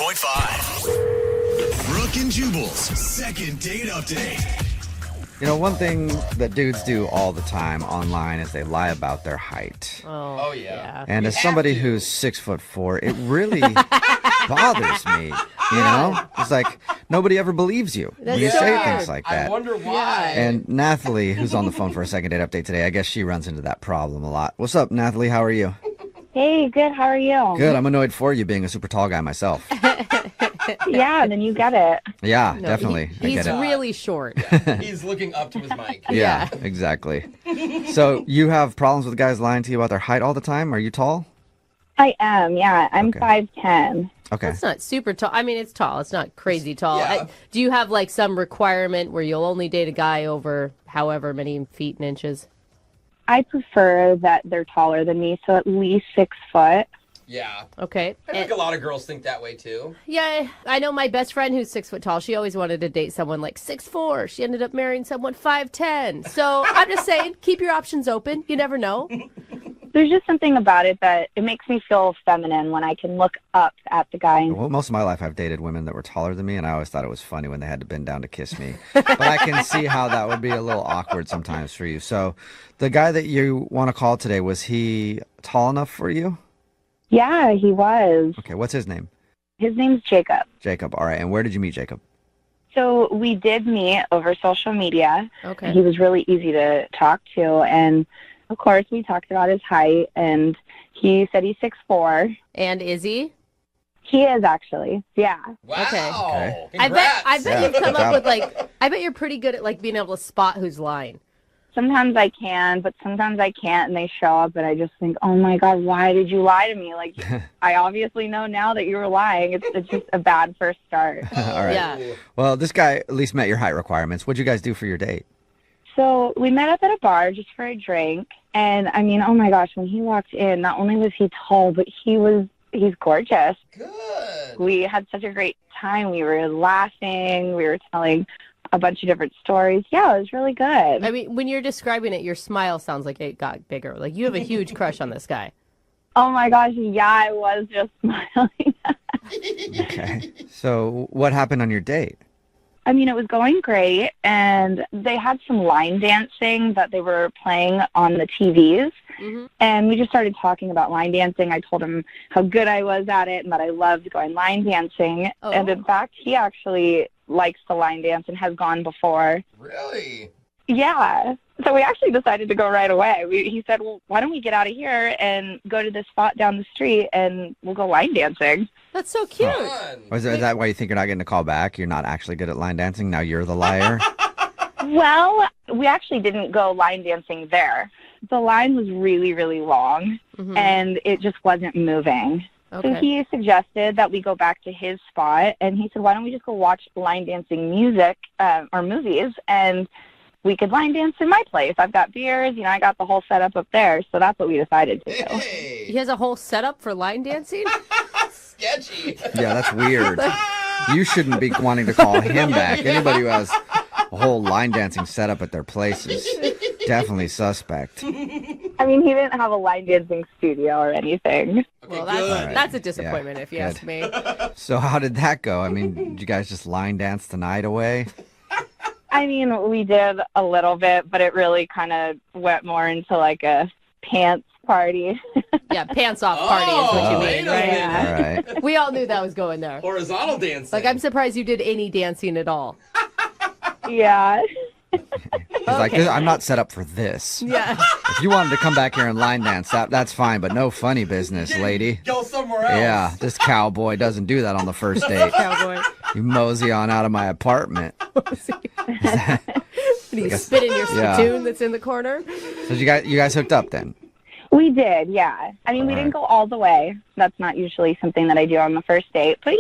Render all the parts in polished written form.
106.5. Brooke and Jubal's second date update. You know, one thing that dudes do all the time online is they lie about their height. Oh yeah. And as somebody who's 6'4", it really bothers me. You know, it's like nobody ever believes you when you so say weird. things like that. I wonder why. And Nathalie, who's on the phone for a second date update today, I guess she runs into that problem a lot. What's up, Nathalie? How are you? Hey, good. How are you? Good. I'm annoyed for you being a super tall guy myself. Yeah, then you get it. Yeah, No, definitely. I He's get it. really short. He's looking up to his mic. Yeah, exactly. So you have problems with guys lying to you about their height all the time? Are you tall? I am, yeah. I'm Okay. 5'10". Okay. It's not super tall. I mean, it's tall. It's not crazy tall. Yeah. Do you have like some requirement where you'll only date a guy over however many feet and inches? I prefer that they're taller than me, so at least 6 foot. Yeah. Okay. I think a lot of girls think that way too. Yeah, I know my best friend who's 6 foot tall. She always wanted to date someone like 6'4". She ended up marrying someone 5'10". So I'm just saying, keep your options open. You never know. There's just something about it that it makes me feel feminine when I can look up at the guy. Well, most of my life I've dated women that were taller than me, and I always thought it was funny when they had to bend down to kiss me. But I can see how that would be a little awkward sometimes for you. So the guy that you want to call today, was he tall enough for you? Yeah, he was. Okay, what's his name? His name's Jacob. Jacob. All right, and where did you meet Jacob? So we did meet over social media. Okay. He was really easy to talk to, and of course we talked about his height, and he said he's 6'4". And is he? He is actually, yeah. Wow. Okay. Congrats. I bet Yeah, you've come good up job. with I bet you're pretty good at like being able to spot who's lying. Sometimes I can, but sometimes I can't, and they show up, and I just think, oh my God, why did you lie to me? Like, I obviously know now that you were lying. It's just a bad first start. All right. Yeah. Well, this guy at least met your height requirements. What'd you guys do for your date? So we met up at a bar just for a drink, and I mean, oh my gosh, when he walked in, not only was he tall, but he's gorgeous. Good. We had such a great time. We were laughing. We were telling a bunch of different stories. Yeah, it was really good. I mean, when you're describing it, your smile sounds like it got bigger. Like you have a huge crush on this guy. Oh my gosh, yeah, I was just smiling. Okay. So what happened on your date? I mean, it was going great, and they had some line dancing that they were playing on the TVs, and we just started talking about line dancing. I told him how good I was at it and that I loved going line dancing, and in fact, he actually likes to line dance and has gone before. Really? Yeah. So we actually decided to go right away. He said, well, why don't we get out of here and go to this spot down the street and we'll go line dancing. That's so cute. Fun. Is that why you think you're not getting a call back? You're not actually good at line dancing? Now you're the liar? Well, we actually didn't go line dancing there. The line was really, really long, and it just wasn't moving. Okay. So he suggested that we go back to his spot, and he said, why don't we just go watch line dancing music or movies, and we could line dance in my place. I've got beers, I got the whole setup up there, so that's what we decided to do. Hey. He has a whole setup for line dancing? Sketchy. Yeah, that's weird. You shouldn't be wanting to call him back. Anybody who has a whole line dancing setup at their place is definitely suspect. I mean, he didn't have a line dancing studio or anything. Well, good. that's a disappointment Yeah, if you good. ask me. So how did that go? I mean, did you guys just line dance the night away? I mean, we did a little bit, but it really kind of went more into like a pants party. Yeah, pants off party is what you wait mean, a right? minute. All right. We all knew that was going there. Horizontal dancing. Like, I'm surprised you did any dancing at all. Yeah. He's like, I'm not set up for this. Yeah. If you wanted to come back here and line dance, that's fine, but no funny business, lady. Go somewhere else. Yeah, this cowboy doesn't do that on the first date. Cowboy. You mosey on out of my apartment. And you spit in your Yeah. spittoon that's in the corner. So you guys hooked up then? We did, yeah. I mean, we didn't go all the way. That's not usually something that I do on the first date. But,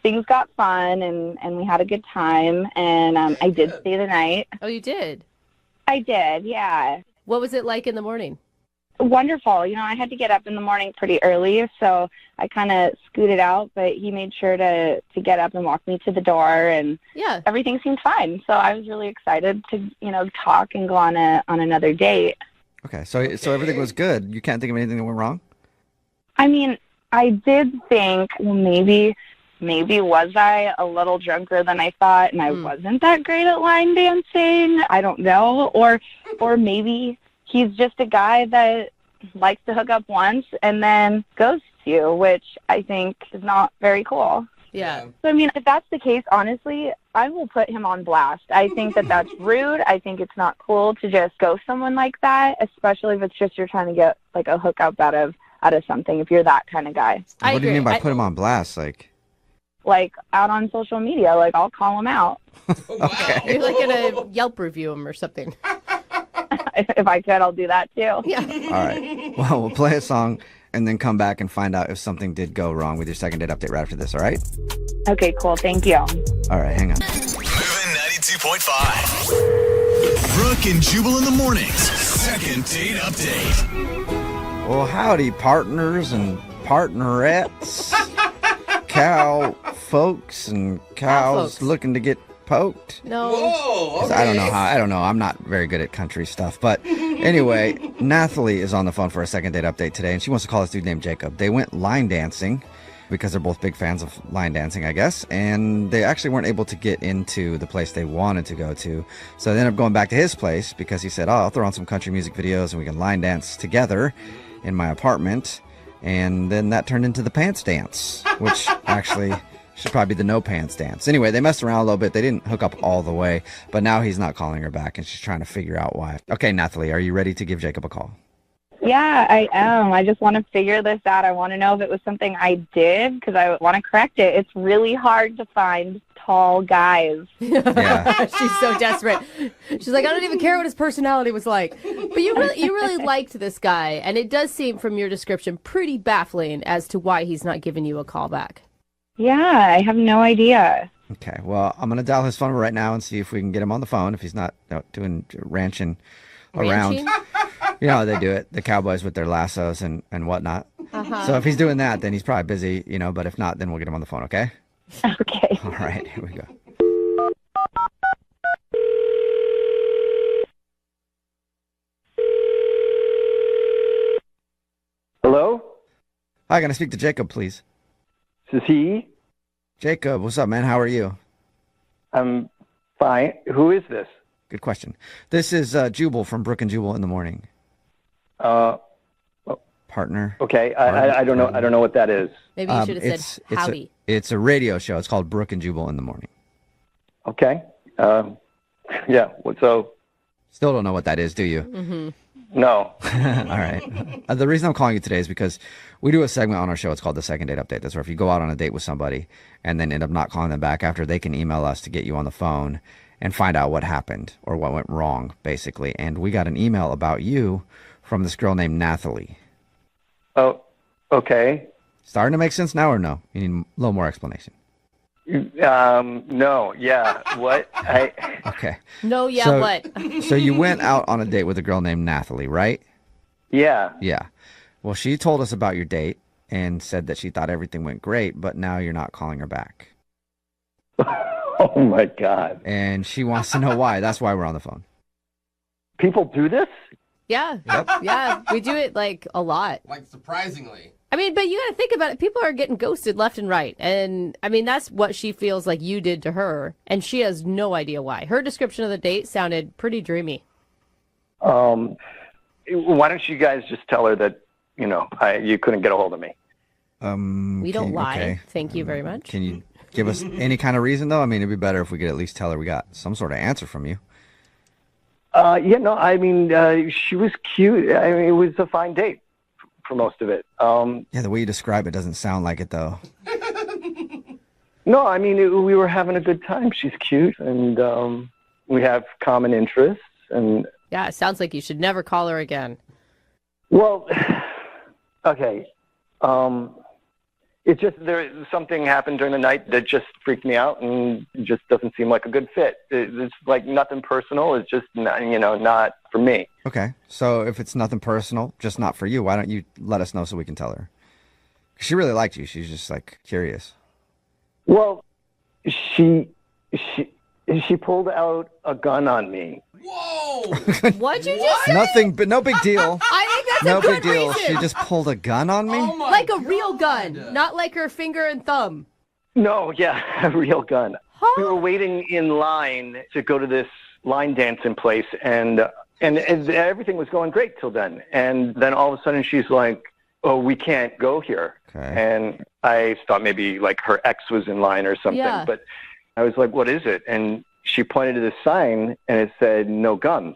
things got fun, and we had a good time. And I did stay the night. Oh, you did? I did, yeah. What was it like in the morning? Wonderful. I had to get up in the morning pretty early, so I kind of scooted out. But he made sure to get up and walk me to the door, and Yeah. everything seemed fine. So I was really excited to, talk and go on another date. Okay, so everything was good. You can't think of anything that went wrong? I mean, I did think, well, maybe was I a little drunker than I thought, and I wasn't that great at line dancing? I don't know. Or maybe he's just a guy that likes to hook up once and then ghosts you, which I think is not very cool. Yeah. So, I mean, if that's the case, honestly, I will put him on blast. I think that that's rude. I think it's not cool to just ghost someone like that, especially if it's just you're trying to get, like, a hookup out of something, if you're that kind of guy. What do you mean by put him on blast? Like, out on social media. Like, I'll call him out. Wow. You're like gonna Yelp review him or something. If I could, I'll do that, too. Yeah. All right. Well, we'll play a song and then come back and find out if something did go wrong with your second date update right after this, all right? Okay, cool. Thank you. All right, hang on. Moving 92.5. Brooke and Jubal in the mornings. Second date update. Well, howdy, partners and partnerettes. Cow folks and cows folks. looking to get poked. No. Whoa. Okay. I don't know. I'm not very good at country stuff. But anyway, Nathalie is on the phone for a second date update today, and she wants to call this dude named Jacob. They went line dancing because they're both big fans of line dancing, I guess, and they actually weren't able to get into the place they wanted to go to. So they ended up going back to his place because he said, I'll throw on some country music videos and we can line dance together in my apartment. And then that turned into the pants dance, which actually should probably be the no pants dance. Anyway, they messed around a little bit. They didn't hook up all the way, but now he's not calling her back, and she's trying to figure out why. Okay, Nathalie, are you ready to give Jacob a call? Yeah, I am. I just want to figure this out. I want to know if it was something I did because I want to correct it. It's really hard to find tall guys. Yeah. She's so desperate. She's like, I don't even care what his personality was like. But you really liked this guy, and it does seem from your description pretty baffling as to why he's not giving you a call back. Yeah, I have no idea. Okay, well, I'm going to dial his phone right now and see if we can get him on the phone if he's not doing ranching around. Ranching? You know how they do it, the cowboys with their lassos and whatnot. Uh-huh. So if he's doing that, then he's probably busy, but if not, then we'll get him on the phone, okay? Okay. All right, here we go. Hello? Hi, can I speak to Jacob, please? This is he? Jacob, what's up, man? How are you? I'm fine. Who is this? Good question. This is Jubal from Brooke and Jubal in the morning. Partner. Okay. I don't know. I don't know what that is. Maybe you should have said howdy. It's a radio show. It's called Brooke and Jubal in the morning. Okay. Yeah. So. Still don't know what that is, do you? Mm-hmm. No. All right. The reason I'm calling you today is because we do a segment on our show. It's called the Second Date Update. That's where if you go out on a date with somebody and then end up not calling them back after, they can email us to get you on the phone and find out what happened or what went wrong, basically. And we got an email about you from this girl named Nathalie. Oh. Okay. Starting to make sense now or no? You need a little more explanation. No. Yeah. What? Okay. No, yeah, So- what? So you went out on a date with a girl named Nathalie, right? Yeah. Yeah. Well, she told us about your date and said that she thought everything went great, but now you're not calling her back. Oh my God. And she wants to know why. That's why we're on the phone. People do this? Yeah. Yeah, we do it like a lot. Like, surprisingly. I mean, but you got to think about it. People are getting ghosted left and right. And I mean, that's what she feels like you did to her. And she has no idea why. Her description of the date sounded pretty dreamy. Why don't you guys just tell her that, you couldn't get a hold of me? We don't lie. Okay. Thank you very much. Can you give us any kind of reason, though? I mean, it'd be better if we could at least tell her we got some sort of answer from you. She was cute. I mean, it was a fine date for most of it. Yeah, the way you describe it doesn't sound like it, though. No, I mean, we were having a good time. She's cute, and we have common interests. And Yeah, it sounds like you should never call her again. well, okay. It's just something happened during the night that just freaked me out, and just doesn't seem like a good fit. It's like nothing personal. It's just not for me. Okay, so if it's nothing personal, just not for you, why don't you let us know so we can tell her? 'Cause she really liked you. She's just like curious. Well, she pulled out a gun on me. Whoa! What'd you just say? Nothing, but no big deal. I think That's No a good big deal. reason. She just pulled a gun on me? Oh my Like a God. real gun, not like her finger and thumb. No, yeah, a real gun. Huh? We were waiting in line to go to this line dancing place, and everything was going great till then. And then all of a sudden she's like, "Oh, we can't go here." Okay. And I thought maybe like her ex was in line or something. Yeah. But I was like, "What is it?" And she pointed to the sign, and it said, "No guns."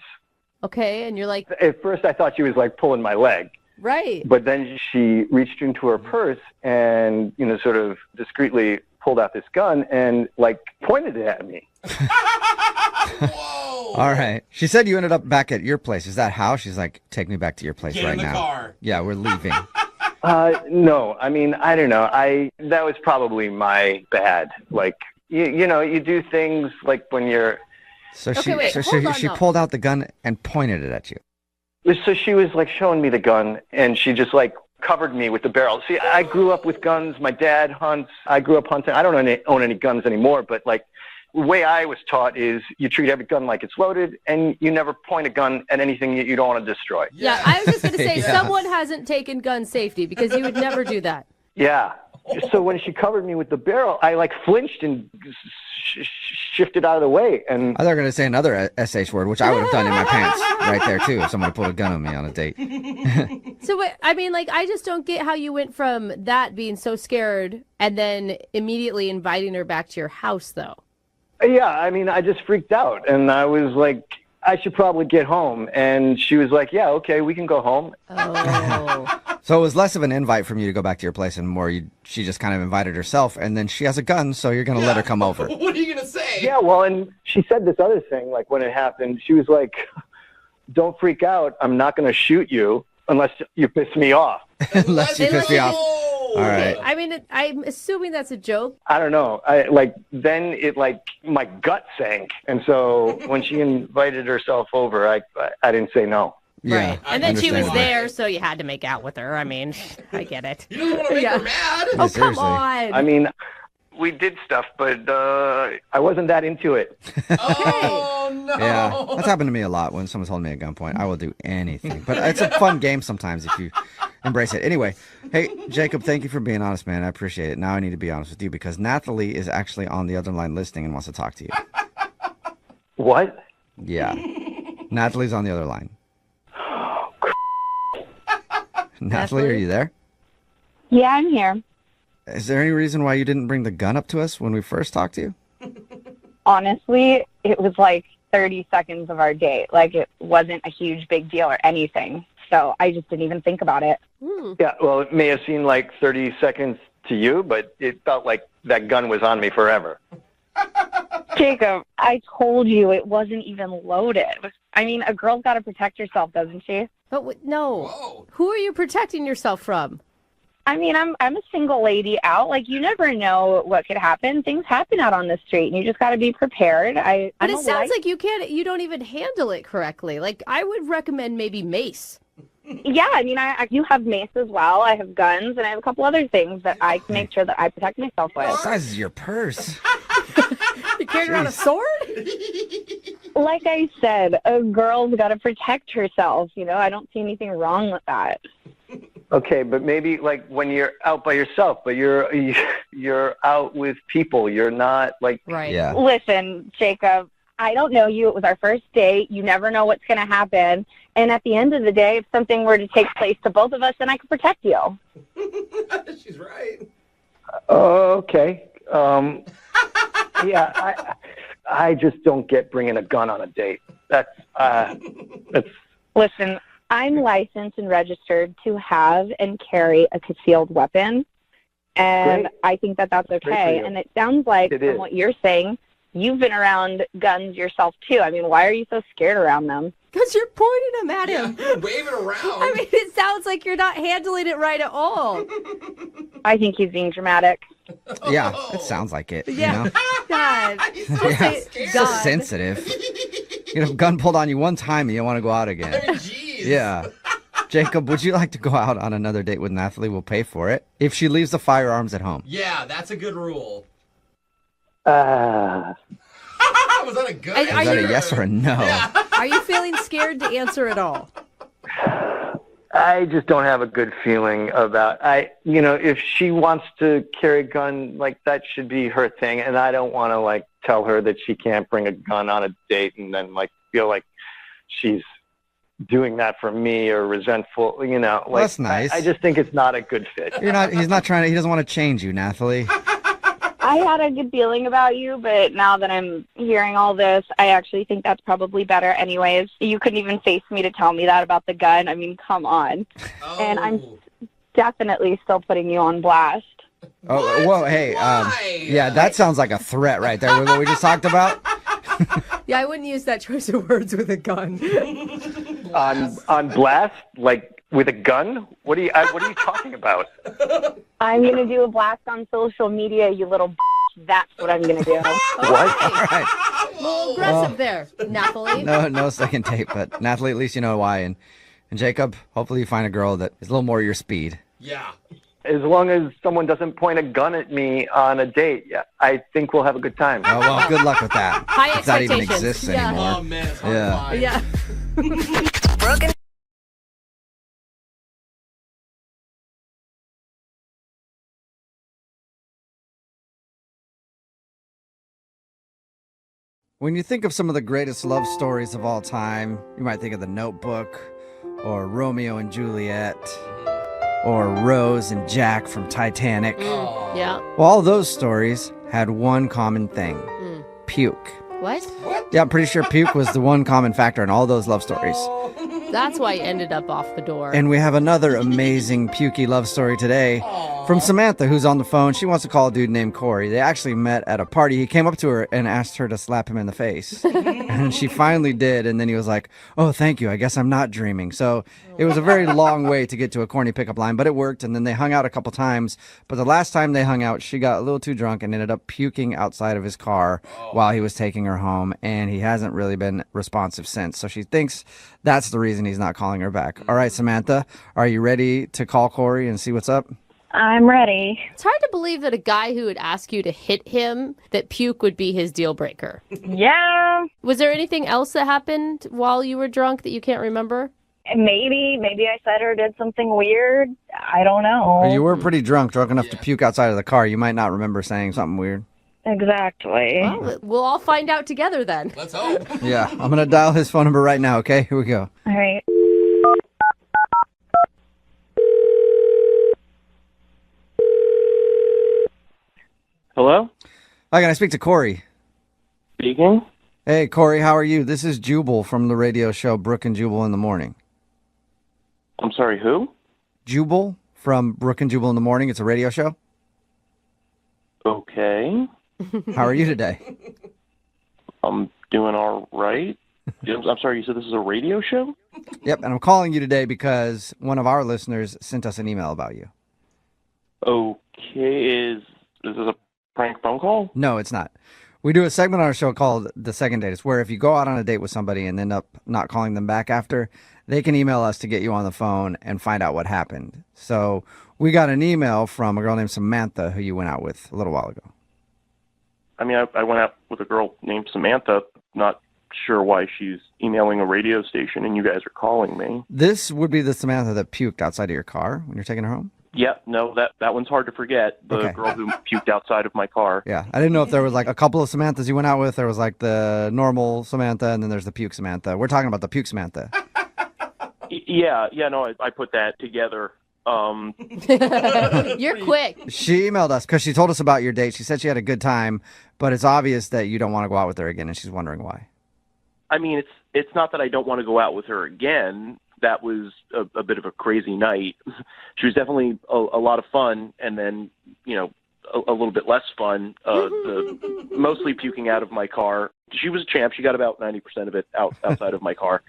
Okay, and you're like, At first, I thought she was like pulling my leg. right. But then she reached into her purse and, sort of discreetly pulled out this gun and like pointed it at me. Whoa. All right. She said you ended up back at your place. Is that how? She's like, take me back to your place Get right in the now. car. Yeah, we're leaving. No, I mean, I don't know. That was probably my bad. Like, you do things like when you're. So Okay, she wait, so hold she, on, she though. pulled out the gun and pointed it at you. So she was like showing me the gun, and she just like covered me with the barrel. See, I grew up with guns. My dad hunts. I grew up hunting. I don't own any guns anymore, but like the way I was taught is you treat every gun like it's loaded, and you never point a gun at anything that you don't want to destroy. Yeah, I was just going to say, Yeah. someone hasn't taken gun safety because you would never do that. Yeah. So when she covered me with the barrel, I like flinched and shifted out of the way. And I thought you were going to say another SH word, which I would have done in my pants right there, too, if somebody pulled a gun on me on a date. So, wait, I mean, like, I just don't get how you went from that being so scared and then immediately inviting her back to your house, though. yeah, I mean, I just freaked out, and I was like, I should probably get home. And she was like, yeah, okay, we can go home. Oh. So it was less of an invite from you to go back to your place and more she just kind of invited herself, and then she has a gun, so you're going to let her come over. What are you gonna say? Yeah, well, and she said this other thing, like when it happened, she was like, don't freak out. I'm not going to shoot you unless you piss me off. Unless you piss me off. All All right. I mean, I'm assuming that's a joke. I don't know. Then it like my gut sank. And so when she invited herself over, I didn't say no. Yeah, Right. And then she was understandable. there, so you had to make out with her. I mean, I get it. You don't want to make Yeah. her mad. Oh, come seriously. on. I mean, we did stuff, but I wasn't that into it. Oh no. Yeah, that's happened to me a lot when someone's holding me at gunpoint. I will do anything. But it's a fun game sometimes if you embrace it. Anyway, hey, Jacob, thank you for being honest, man. I appreciate it. Now I need to be honest with you because Nathalie is actually on the other line listening and wants to talk to you. What? Yeah. Nathalie's on the other line. Nathalie, are you there? Yeah, I'm here. Is there any reason why you didn't bring the gun up to us when we first talked to you? Honestly, it was like 30 seconds of our date. Like, it wasn't a huge big deal or anything. So I just didn't even think about it. Yeah, well, it may have seemed like 30 seconds to you, but it felt like that gun was on me forever. Jacob, I told you it wasn't even loaded. I mean, a girl's got to protect herself, doesn't she? But no. Whoa. Who are you protecting yourself from? I mean, I'm a single lady out. Like, you never know what could happen. Things happen out on the street, and you just got to be prepared. But it sounds like you don't even handle it correctly. Like, I would recommend maybe mace. Yeah, I mean, I you have mace as well. I have guns, and I have a couple other things that I can make sure that I protect myself What with. size is your purse? You carrying around a sword? Like I said, a girl's got to protect herself. You know, I don't see anything wrong with that. Okay, but maybe like when you're out by yourself, but you're out with people. You're not like Right. Yeah. Listen, Jacob, I don't know you. It was our first date. You never know what's going to happen. And at the end of the day, if something were to take place to both of us, then I could protect you. She's right. okay. Yeah, I just don't get bringing a gun on a date. That's Listen, I'm licensed and registered to have and carry a concealed weapon. And Great. I think that that's Great for okay. you. And it sounds like, It from is. what you're saying, you've been around guns yourself, too. I mean, why are you so scared around them? Because you're pointing them at him. Yeah, waving around. I mean, it sounds like you're not handling it right at all. I think he's being dramatic. Yeah, it sounds like it. Yeah. You know? God. He's so Yeah. scared. So God. sensitive. You know, gun pulled on you one time and you want to go out again. I mean, jeez. Yeah. Jacob, would you like to go out on another date with Nathalie? We'll pay for it. If she leaves the firearms at home. Yeah, that's a good rule. Was that a good Are Is that you- a yes or a no? Are you feeling scared to answer at all? I just don't have a good feeling about if she wants to carry a gun, like that should be her thing, and I don't want to like tell her that she can't bring a gun on a date and then like feel like she's doing that for me or resentful, Well, that's nice. I just think it's not a good fit. He doesn't want to change you, Nathalie. I had a good feeling about you, but now that I'm hearing all this, I actually think that's probably better anyways. You couldn't even face me to tell me that about the gun. I mean, come on. Oh. And I'm definitely still putting you on blast. Oh, whoa, hey, Why? yeah, that sounds like a threat right there with what we just talked about. Yeah, I wouldn't use that choice of words with a gun. On blast, like with a gun? What are you talking about? I'm going to do a blast on social media, you little b****. That's what I'm going to do. What? All right. A little aggressive there, Nathalie. No second date, but Nathalie, at least you know why. And Jacob, hopefully you find a girl that is a little more your speed. Yeah. As long as someone doesn't point a gun at me on a date, yeah, I think we'll have a good time. Oh, well, good luck with that. High If that even expectations. exists Yeah. anymore. Oh, man. It's hard Yeah. to find. Yeah. Brooke and When you think of some of the greatest love stories of all time, you might think of The Notebook, or Romeo and Juliet, or Rose and Jack from Titanic. Yeah. Well, all those stories had one common thing. Puke. What? Yeah, I'm pretty sure puke was the one common factor in all those love stories. That's why you ended up off the door. And we have another amazing pukey love story today from Samantha, who's on the phone. She wants to call a dude named Corey. They actually met at a party. He came up to her and asked her to slap him in the face. And she finally did. And then he was like, oh, thank you. I guess I'm not dreaming. So it was a very long way to get to a corny pickup line, but it worked. And then they hung out a couple times. But the last time they hung out, she got a little too drunk and ended up puking outside of his car while he was taking her home. And he hasn't really been responsive since. So she thinks that's the reason he's not calling her back. All right, Samantha, are you ready to call Corey and see what's up? I'm ready. It's hard to believe that a guy who would ask you to hit him, that puke would be his deal breaker. Yeah, Was there anything else that happened while you were drunk that you can't remember? maybe I said or did something weird. I don't know. You were pretty drunk enough to puke outside of the car. You might not remember saying something weird. Exactly. Well, we'll all find out together then. Let's hope. Yeah, I'm going to dial his phone number right now, okay? Here we go. All right. Hello? Hi, can I speak to Corey? Speaking? Hey, Corey, how are you? This is Jubal from the radio show Brooke and Jubal in the Morning. I'm sorry, who? Jubal from Brooke and Jubal in the Morning. It's a radio show. Okay. How are you today? I'm doing all right. I'm sorry, you said this is a radio show? Yep, and I'm calling you today because one of our listeners sent us an email about you. Okay, is this a prank phone call? No, it's not. We do a segment on our show called The Second Date. It's where if you go out on a date with somebody and end up not calling them back after, they can email us to get you on the phone and find out what happened. So we got an email from a girl named Samantha who you went out with a little while ago. I mean, I went out with a girl named Samantha, not sure why she's emailing a radio station and you guys are calling me. This would be the Samantha that puked outside of your car when you're taking her home? Yeah, no, that one's hard to forget. The Okay. girl who puked outside of my car. Yeah, I didn't know if there was like a couple of Samanthas you went out with. There was like the normal Samantha and then there's the puke Samantha. We're talking about the puke Samantha. Yeah, no, I put that together. You're quick. She emailed us because she told us about your date. She said she had a good time, but it's obvious that you don't want to go out with her again, and she's wondering why. I mean, it's not that I don't want to go out with her again. That was a bit of a crazy night. She was definitely a lot of fun, and then, you know, a little bit less fun, mostly puking out of my car. She was a champ. She got about 90% of it outside of my car.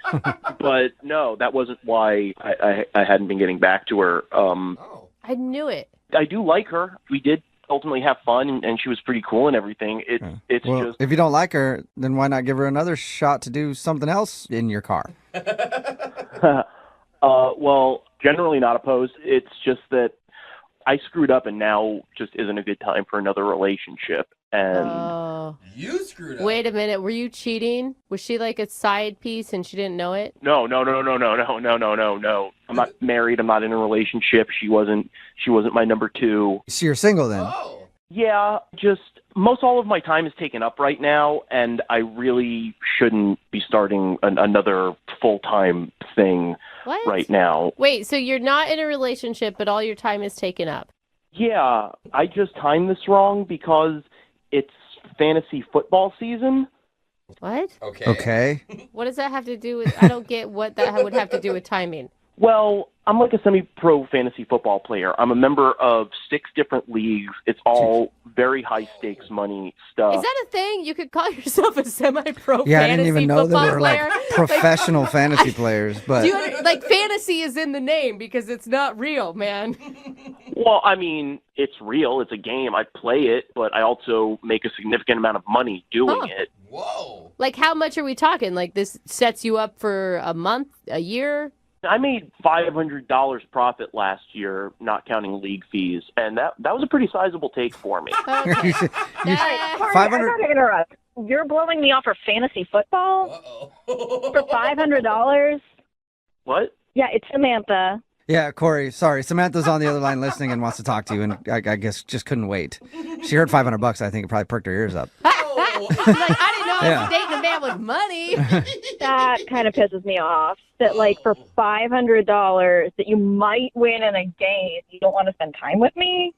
But no, that wasn't why I hadn't been getting back to her. I knew it. I do like her. We did ultimately have fun, and she was pretty cool and everything. It's Well, just... if you don't like her, then why not give her another shot to do something else in your car? Well, generally not opposed. It's just that I screwed up and now just isn't a good time for another relationship. And Oh. You screwed up. Wait a minute. Were you cheating? Was she like a side piece and she didn't know it? no. I'm not married. I'm not in a relationship. She wasn't my number two. So you're single then? Oh. Yeah, just most all of my time is taken up right now, and I really shouldn't be starting another full-time thing What? right now. Wait, so you're not in a relationship, but all your time is taken up? Yeah, I just timed this wrong because it's fantasy football season. What? Okay. What does that have to do with? I don't get what that would have to do with timing. Well, I'm like a semi-pro fantasy football player. I'm a member of 6 different leagues. It's all very high-stakes money stuff. Is that a thing? You could call yourself a semi-pro Yeah, I fantasy didn't even know football that they were player? like professional fantasy players, but Like fantasy is in the name because it's not real, man. Well, I mean, it's real. It's a game. I play it, but I also make a significant amount of money doing it. Whoa. Like how much are we talking? Like this sets you up for a month, a year? I made $500 profit last year, not counting league fees, and that was a pretty sizable take for me. Okay. Corey, I 500 gotta interrupt. You're blowing me off for fantasy football Uh-oh. for $500? What? Yeah, it's Samantha. yeah, Corey, sorry. Samantha's on the other line listening and wants to talk to you, and I guess just couldn't wait. She heard $500. I think it probably perked her ears up. Like, I didn't know I Yeah. was dating a man with money. That kind of pisses me off. That like for $500 that you might win in a game, you don't want to spend time with me?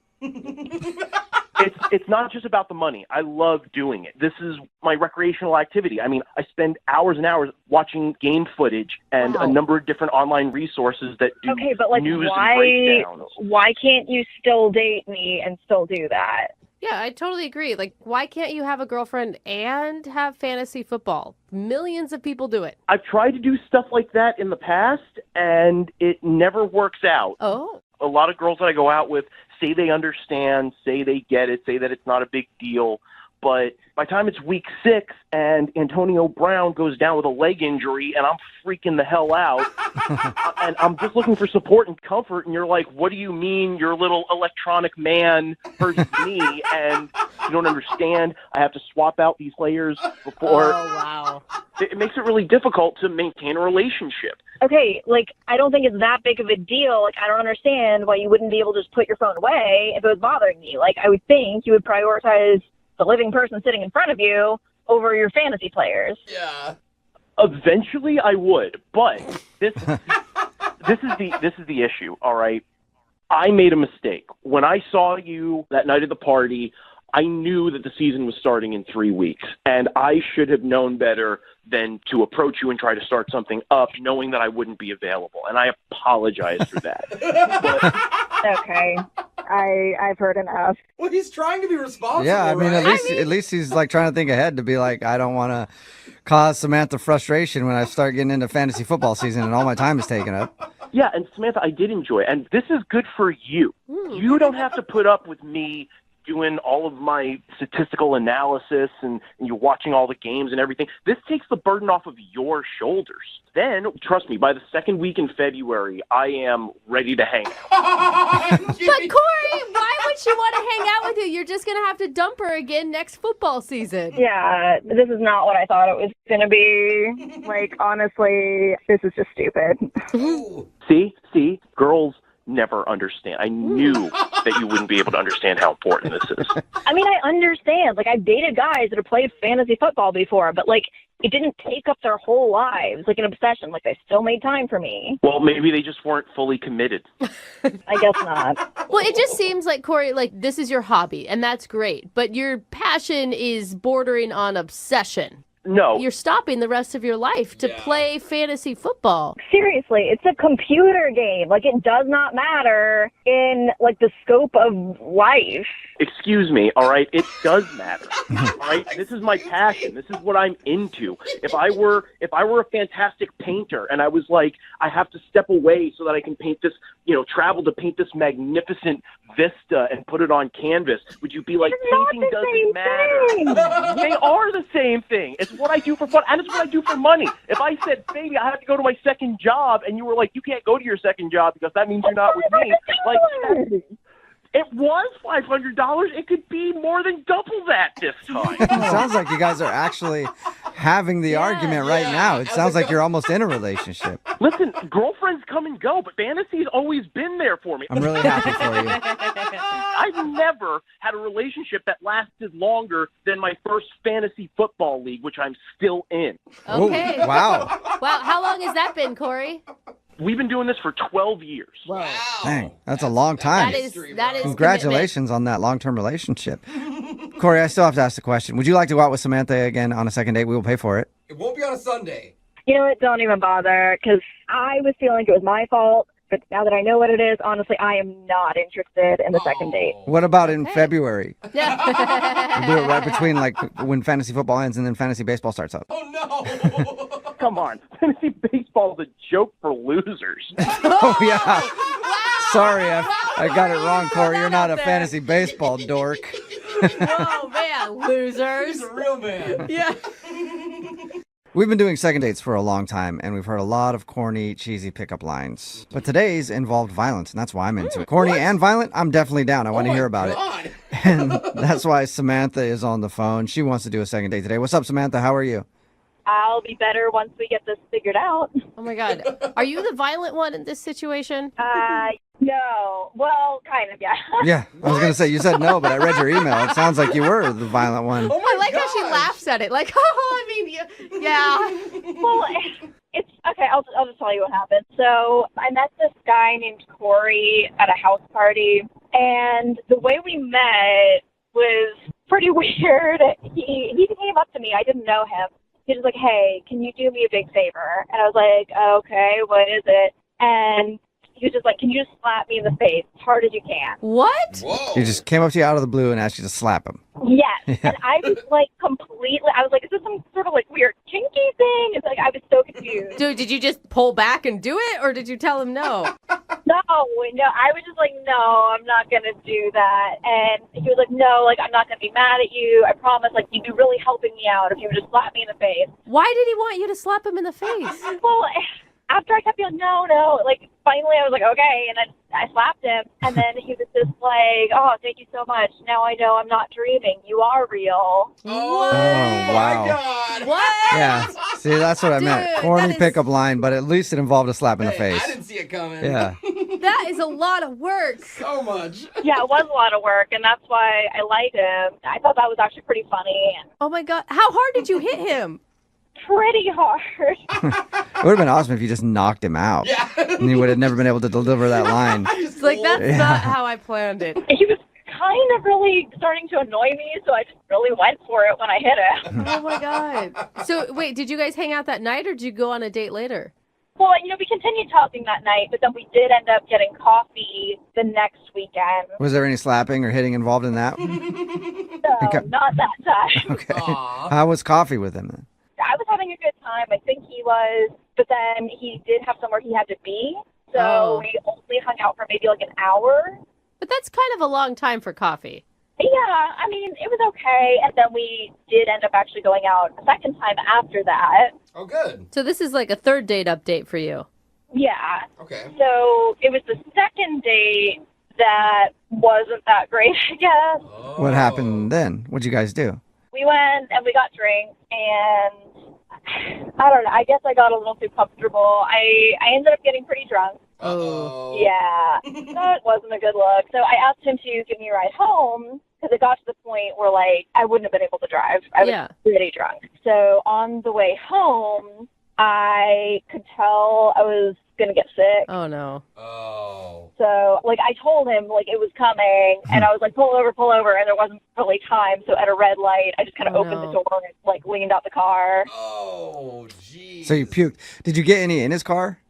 It's not just about the money. I love doing it. This is my recreational activity. I mean, I spend hours and hours watching game footage and a number of different online resources that do Okay, but like news and breakdowns. why can't you still date me and still do that? Yeah, I totally agree. Like, why can't you have a girlfriend and have fantasy football? Millions of people do it. I've tried to do stuff like that in the past, and it never works out. Oh. A lot of girls that I go out with say they understand, say they get it, say that it's not a big deal. But by the time it's week 6 and Antonio Brown goes down with a leg injury and I'm freaking the hell out and I'm just looking for support and comfort, and you're like, what do you mean your little electronic man hurts me and you don't understand? I have to swap out these players before. Oh, wow. It makes it really difficult to maintain a relationship. Okay, like, I don't think it's that big of a deal. Like, I don't understand why you wouldn't be able to just put your phone away if it was bothering you. Like, I would think you would prioritize the living person sitting in front of you over your fantasy players. Yeah. Eventually I would, but this is the issue, all right? I made a mistake. When I saw you that night at the party, I knew that the season was starting in 3 weeks, and I should have known better than to approach you and try to start something up knowing that I wouldn't be available, and I apologize for that. Okay, I've heard enough. Well, he's trying to be responsible. Yeah, I mean, right? at least he's like trying to think ahead to be like, I don't want to cause Samantha frustration when I start getting into fantasy football season and all my time is taken up. Yeah, and Samantha, I did enjoy it, and this is good for you. You don't have to put up with me doing all of my statistical analysis and you're watching all the games and everything. This takes the burden off of your shoulders. Then, trust me, by the second week in February, I am ready to hang out. But Corey, why would she want to hang out with you? You're just going to have to dump her again next football season. Yeah, this is not what I thought it was going to be. Like, honestly, this is just stupid. See, girls never understand. I knew that you wouldn't be able to understand how important this is. I mean, I understand. Like, I've dated guys that have played fantasy football before, but, like, it didn't take up their whole lives, like an obsession. Like, they still made time for me. Well, maybe they just weren't fully committed. I guess not. Well, it just seems like, Corey, like, this is your hobby, and that's great. But your passion is bordering on obsession. No. You're stopping the rest of your life to play fantasy football. Seriously, it's a computer game. Like, it does not matter in, like, the scope of life. Excuse me, all right? It does matter, all right? This is my passion. This is what I'm into. If I were a fantastic painter and I was like, I have to step away so that I can paint this, travel to paint this magnificent vista and put it on canvas, would you be like, painting doesn't matter? They are the same thing. It's what I do for fun, and it's what I do for money. If I said, baby, I have to go to my second job, and you were like, you can't go to your second job because that means you're not with me. Like, It was $500. It could be more than double that this time. It sounds like you guys are actually having the argument right now. It sounds like you're almost in a relationship. Listen, girlfriends come and go, but fantasy's always been there for me. I'm really happy for you. I've never had a relationship that lasted longer than my first fantasy football league, which I'm still in. Okay. Ooh, wow. Wow, how long has that been, Corey? We've been doing this for 12 years. Whoa. Dang, that's a long time. That is Congratulations on that long-term relationship. Corey, I still have to ask the question. Would you like to go out with Samantha again on a second date? We will pay for it. It won't be on a Sunday. You know what? Don't even bother, because I was feeling like it was my fault. But now that I know what it is, honestly, I am not interested in the second date. What about in February? Yeah. We'll do it right between like when fantasy football ends and then fantasy baseball starts up. Oh, no. Come on. Fantasy baseball is a joke for losers. Oh, yeah. Sorry, I got it wrong, Corey. You're not a fantasy baseball dork. Oh, man, losers. He's a real man. Yeah. We've been doing second dates for a long time, and we've heard a lot of corny, cheesy pickup lines. But today's involved violence, and that's why I'm into it. Corny and violent, I'm definitely down. I want to hear about it. And that's why Samantha is on the phone. She wants to do a second date today. What's up, Samantha? How are you? I'll be better once we get this figured out. Oh, my God. Are you the violent one in this situation? No. Well, kind of, yeah. Yeah, I was going to say, you said no, but I read your email. It sounds like you were the violent one. Oh, I my like how she laughs at it. Like, oh, I mean, yeah. Well, it's okay. I'll just tell you what happened. So I met this guy named Corey at a house party, and the way we met was pretty weird. He came up to me. I didn't know him. He was like, "Hey, can you do me a big favor?" And I was like, "Okay, what is it?" And he was just like, "Can you just slap me in the face as hard as you can?" What? Whoa. He just came up to you out of the blue and asked you to slap him. Yes. Yeah. And I was like I was like, is this some sort of like weird kinky thing? It's like, I was so confused. Dude, did you just pull back and do it, or did you tell him no? No, I was just like, no, I'm not going to do that. And he was like, no, like, I'm not going to be mad at you. I promise, like, you'd be really helping me out if you would just slap me in the face. Why did he want you to slap him in the face? Well, after I kept being no, like, finally I was like, okay, and then I slapped him, and then he was just like, oh, thank you so much. Now I know I'm not dreaming. You are real. Oh, wow. my God. What? Yeah, see, that's what I meant. Dude, Corny that is- pickup line, but at least it involved a slap in the Hey, face. I didn't see it coming. Yeah. That is a lot of work. So much. Yeah, it was a lot of work, and that's why I liked him. I thought that was actually pretty funny and Oh, my God. How hard did you hit him? pretty hard. It would have been awesome if you just knocked him out. Yeah. And he would have never been able to deliver that line. It's like, that's not how I planned it. He was kind of really starting to annoy me, so I just really went for it when I hit him. Oh, my God. So, wait, did you guys hang out that night, or did you go on a date later? Well, we continued talking that night, but then we did end up getting coffee the next weekend. Was there any slapping or hitting involved in that? So, Okay. not that time. Okay. Aw. How was coffee with him then? I was having a good time. I think he was, but then he did have somewhere he had to be. So Oh. we only hung out for maybe like an hour. But that's kind of a long time for coffee. Yeah, I mean, it was okay. And then we did end up actually going out a second time after that. Oh, good. So this is like a third date update for you. Yeah. Okay. So it was the second date that wasn't that great, I guess. Oh. What happened then? What'd you guys do? We went and we got drinks, and I don't know. I guess I got a little too comfortable. I ended up getting pretty drunk. Oh. Yeah, that wasn't a good look. So I asked him to give me a ride home because it got to the point where, like, I wouldn't have been able to drive. I was Yeah. pretty drunk. So on the way home, I could tell I was going to get sick. Oh, no. Oh. So, like, I told him, like, it was coming, and I was like, pull over, and there wasn't really time. So at a red light, I just kind of Oh, opened no. the door and, like, leaned out the car. Oh, jeez. So you puked. Did you get any in his car?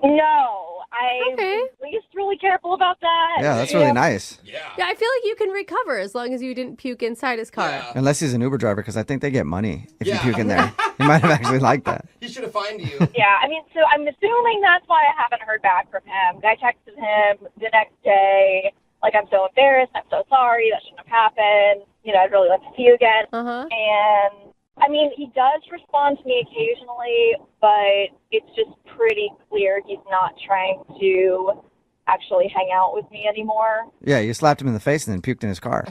No, I Okay. was at least really careful about that. Yeah, that's really nice. Yeah. Yeah, I feel like you can recover as long as you didn't puke inside his car. Yeah. Unless he's an Uber driver, because I think they get money if you Yeah. puke in there. He might have actually liked that. He should have fined you. Yeah, I mean, so I'm assuming that's why I haven't heard back from him. I texted him the next day, like, I'm so embarrassed, I'm so sorry, that shouldn't have happened. I'd really like to see you again. Uh-huh. And, I mean, he does respond to me occasionally, but it's just pretty clear he's not trying to actually hang out with me anymore. Yeah, you slapped him in the face and then puked in his car.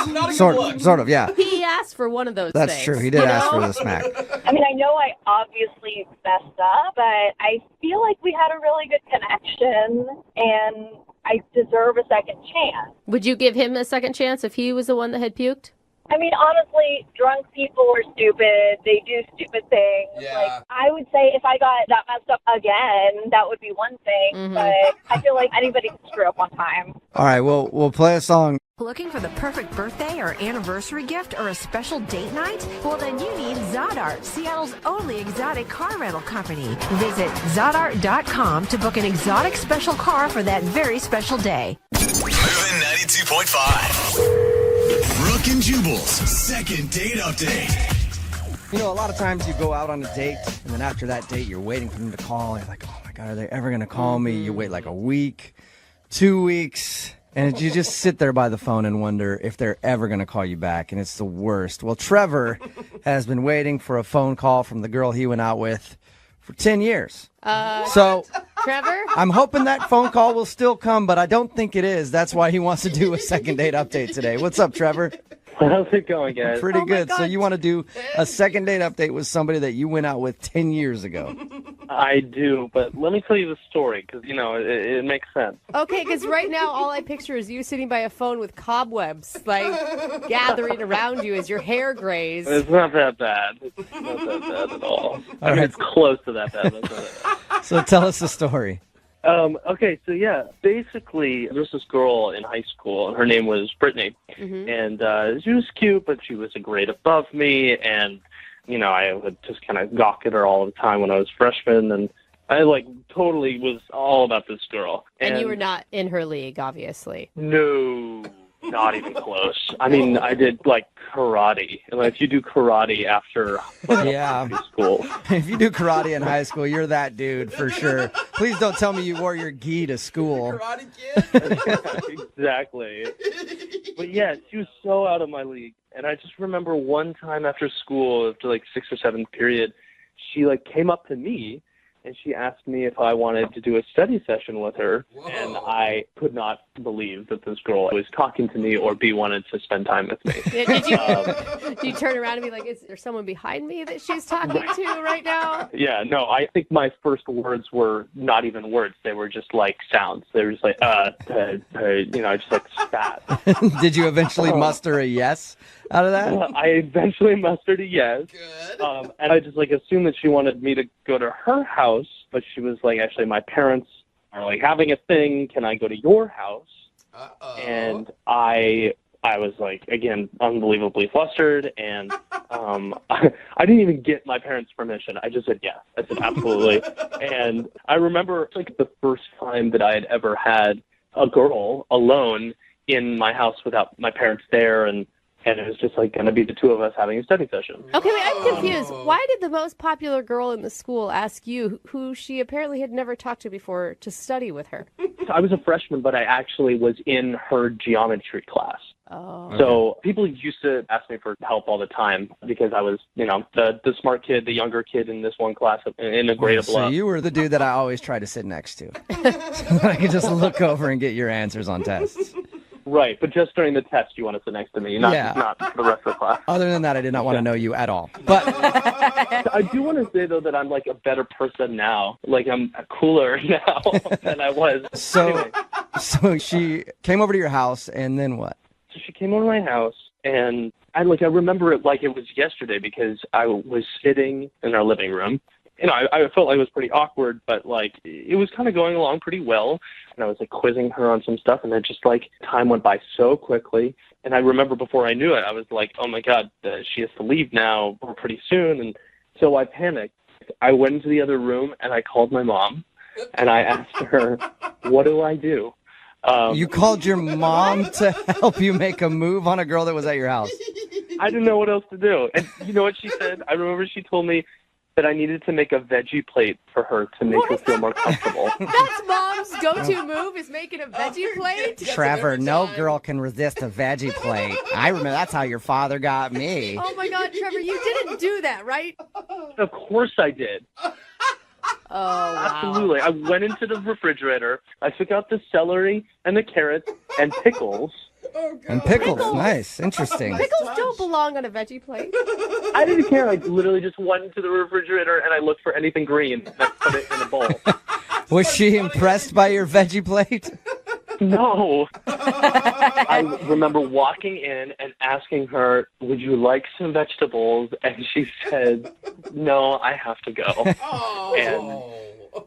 Not a good look. Sort of, yeah. He asked for one of those That's things. true. He did ask for the smack. I mean, I know I obviously messed up, but I feel like we had a really good connection, and I deserve a second chance. Would you give him a second chance if he was the one that had puked? I mean, honestly, drunk people are stupid. They do stupid things. Yeah. Like, I would say if I got that messed up again, that would be one thing. But I feel like anybody can screw up one time. All right, we'll play a song. Looking for the perfect birthday or anniversary gift or a special date night? Well, then you need Zodart, Seattle's only exotic car rental company. Visit Zodart.com to book an exotic special car for that very special day. Moving 92.5. Brooke and Jubal's second date update. You know, a lot of times you go out on a date, and then after that date, you're waiting for them to call. You're like, oh my God, are they ever going to call me? You wait like a week, 2 weeks, and you just sit there by the phone and wonder if they're ever going to call you back, and it's the worst. Well, Trevor has been waiting for a phone call from the girl he went out with for 10 years. So Trevor? I'm hoping that phone call will still come, but I don't think it is. That's why he wants to do a second date update today. What's up, Trevor? How's it going, guys? Pretty Oh my good. So God. you want to do a second date update with somebody that you went out with 10 years ago. I do, but let me tell you the story because, you know, it makes sense. Okay, because right now all I picture is you sitting by a phone with cobwebs, like, gathering around you as your hair grays. It's not that bad. It's not that bad at all. I mean, right. it's close to that bad. But it's not that bad. So tell us the story. Okay, so yeah, basically, there was this girl in high school, and her name was Brittany, and she was cute, but she was a grade above me, and, you know, I would just kind of gawk at her all the time when I was a freshman, and I, like, totally was all about this girl. And you were not in her league, obviously. No, not even close. I mean, I did, like, karate, and like, if you do karate after Yeah. school. If you do karate in high school, you're that dude for sure. Please don't tell me you wore your gi to school. Karate Kid. Exactly. But yeah, she was so out of my league. And I just remember one time after school, after like 6th or 7th period, she like came up to me and she asked me if I wanted to do a study session with her. Whoa. And I could not believe that this girl was talking to me or wanted to spend time with me. Did you turn around and be like, is there someone behind me that she's talking to right now? Yeah, no, I think my first words were not even words. They were just like sounds. They were just like, you know, I just like spat. Did you eventually muster a yes out of that? I eventually mustered a yes. Good. And I just like assumed that she wanted me to go to her house, but she was like, actually, my parents are like having a thing. Can I go to your house? Uh-oh. And I was like, again, unbelievably flustered, and I didn't even get my parents' permission. I just said yes. I said absolutely. And I remember like the first time that I had ever had a girl alone in my house without my parents there, and it was just like going to be the two of us having a study session. Okay, wait, I'm confused. Why did the most popular girl in the school ask you, who she apparently had never talked to before, to study with her? I was a freshman, but I actually was in her geometry class. Oh. So people used to ask me for help all the time because I was, you know, the smart kid, the younger kid in this one class in a grade So above. you were the dude that I always try to sit next to. So I could just look over and get your answers on tests. Right, but just during the test you want to sit next to me, not for the rest of the class. Other than that, I did not want to know you at all. But I do want to say, though, that I'm like a better person now. Like, I'm cooler now than I was. so she came over to your house, and then what? So she came over to my house, and I remember it like it was yesterday because I was sitting in our living room. You know, I felt like it was pretty awkward, but like it was kind of going along pretty well. And I was like quizzing her on some stuff, and then just like time went by so quickly. And I remember before I knew it, I was like, oh my God, she has to leave now pretty soon. And so I panicked. I went into the other room and I called my mom, and I asked her, what do I do? You called your mom to help you make a move on a girl that was at your house. I didn't know what else to do. And you know what she said? I remember she told me that I needed to make a veggie plate for her to make her feel more comfortable. That's mom's go-to move, is making a veggie plate? Trevor, no girl can resist a veggie plate. I remember that's how your father got me. Oh my God, Trevor, you didn't do that, right? Of course I did. wow. Absolutely. I went into the refrigerator. I took out the celery and the carrots and pickles. And pickles. Nice. Interesting. Pickles don't belong on a veggie plate. I didn't care. I literally just went into the refrigerator and I looked for anything green and I put it in a bowl. Was she impressed by your veggie plate? No. I remember walking in and asking her, would you like some vegetables? And she said, no, I have to go. And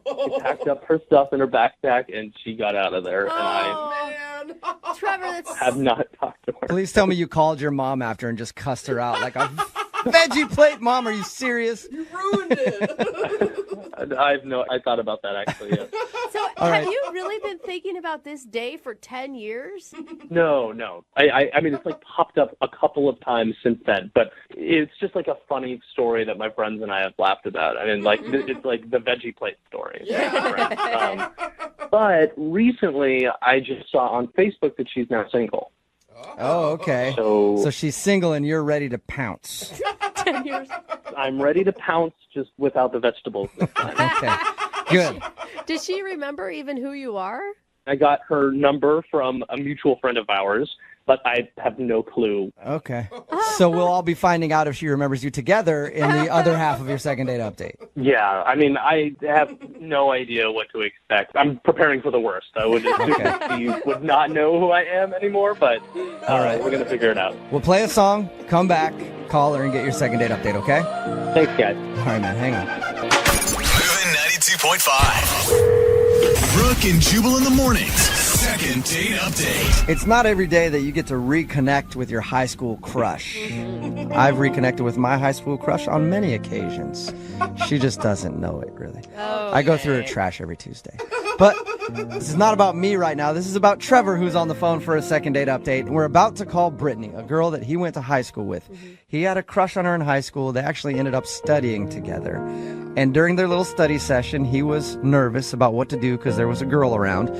she packed up her stuff in her backpack and she got out of there. And I Trevor, that's... have not talked to her. Please tell me you called your mom after and just cussed her out like a veggie plate. Mom, are you serious? You ruined it. I thought about that actually, yeah. So have you really been thinking about this day for 10 years? No. I mean, it's like popped up a couple of times since then, but it's just like a funny story that my friends and I have laughed about. I mean, like, it's like the veggie plate story. Yeah. But recently, I just saw on Facebook that she's now single. Oh, okay. So she's single and you're ready to pounce. 10 years. I'm ready to pounce, just without the vegetables this time. Okay. Good. Does she remember even who you are? I got her number from a mutual friend of ours, but I have no clue. Okay. So we'll all be finding out if she remembers you together in the other half of your second date update. Yeah, I mean, I have no idea what to expect. I'm preparing for the worst. I would assume that she would not know who I am anymore, but All right. we're going to figure it out. We'll play a song, come back, call her, and get your second date update, okay? Thanks, guys. All right, man, hang on. Moving 92.5. Brooke and Jubal in the mornings. Second date update. It's not every day that you get to reconnect with your high school crush. I've reconnected with my high school crush on many occasions. She just doesn't know it, really. I go through her trash every Tuesday. But this is not about me right now. This is about Trevor, who's on the phone for a second date update. And we're about to call Brittany, a girl that he went to high school with. He had a crush on her in high school. They actually ended up studying together. And during their little study session, he was nervous about what to do because there was a girl around.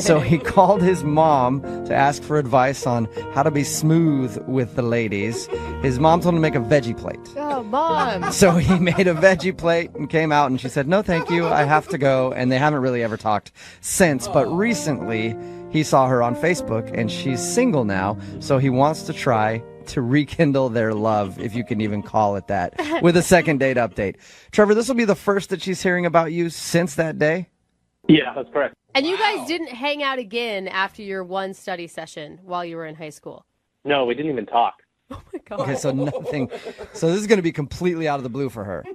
So he called his mom to ask for advice on how to be smooth with the ladies. His mom told him to make a veggie plate. Oh, Mom. So he made a veggie plate and came out, and she said, no, thank you, I have to go. And they haven't really ever talked since. But recently, he saw her on Facebook, and she's single now. So he wants to try to rekindle their love, if you can even call it that, with a second date update. Trevor, this will be the first that she's hearing about you since that day? Yeah, that's correct. And you guys didn't hang out again after your one study session while you were in high school? No, we didn't even talk. Oh, my God. Okay, so nothing. So this is going to be completely out of the blue for her.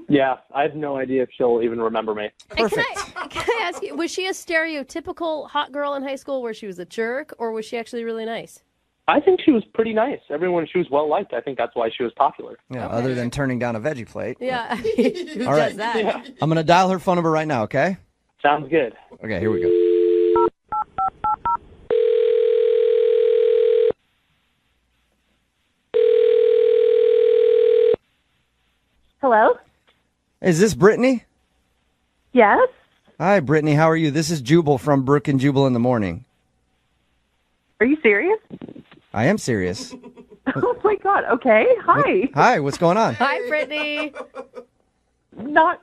Yeah, I have no idea if she'll even remember me. Perfect. Can I ask you, was she a stereotypical hot girl in high school where she was a jerk, or was she actually really nice? I think she was pretty nice. She was well-liked. I think that's why she was popular. Yeah, other than turning down a veggie plate. Yeah. Who All does right. that? Yeah. I'm going to dial her phone number right now, okay? Sounds good. Okay, here we go. Hello? Is this Brittany? Yes? Hi, Brittany. How are you? This is Jubal from Brooke and Jubal in the morning. Are you serious? I am serious. Oh my God. Okay. Hi. Hi, what's going on? Hi, Brittany. Not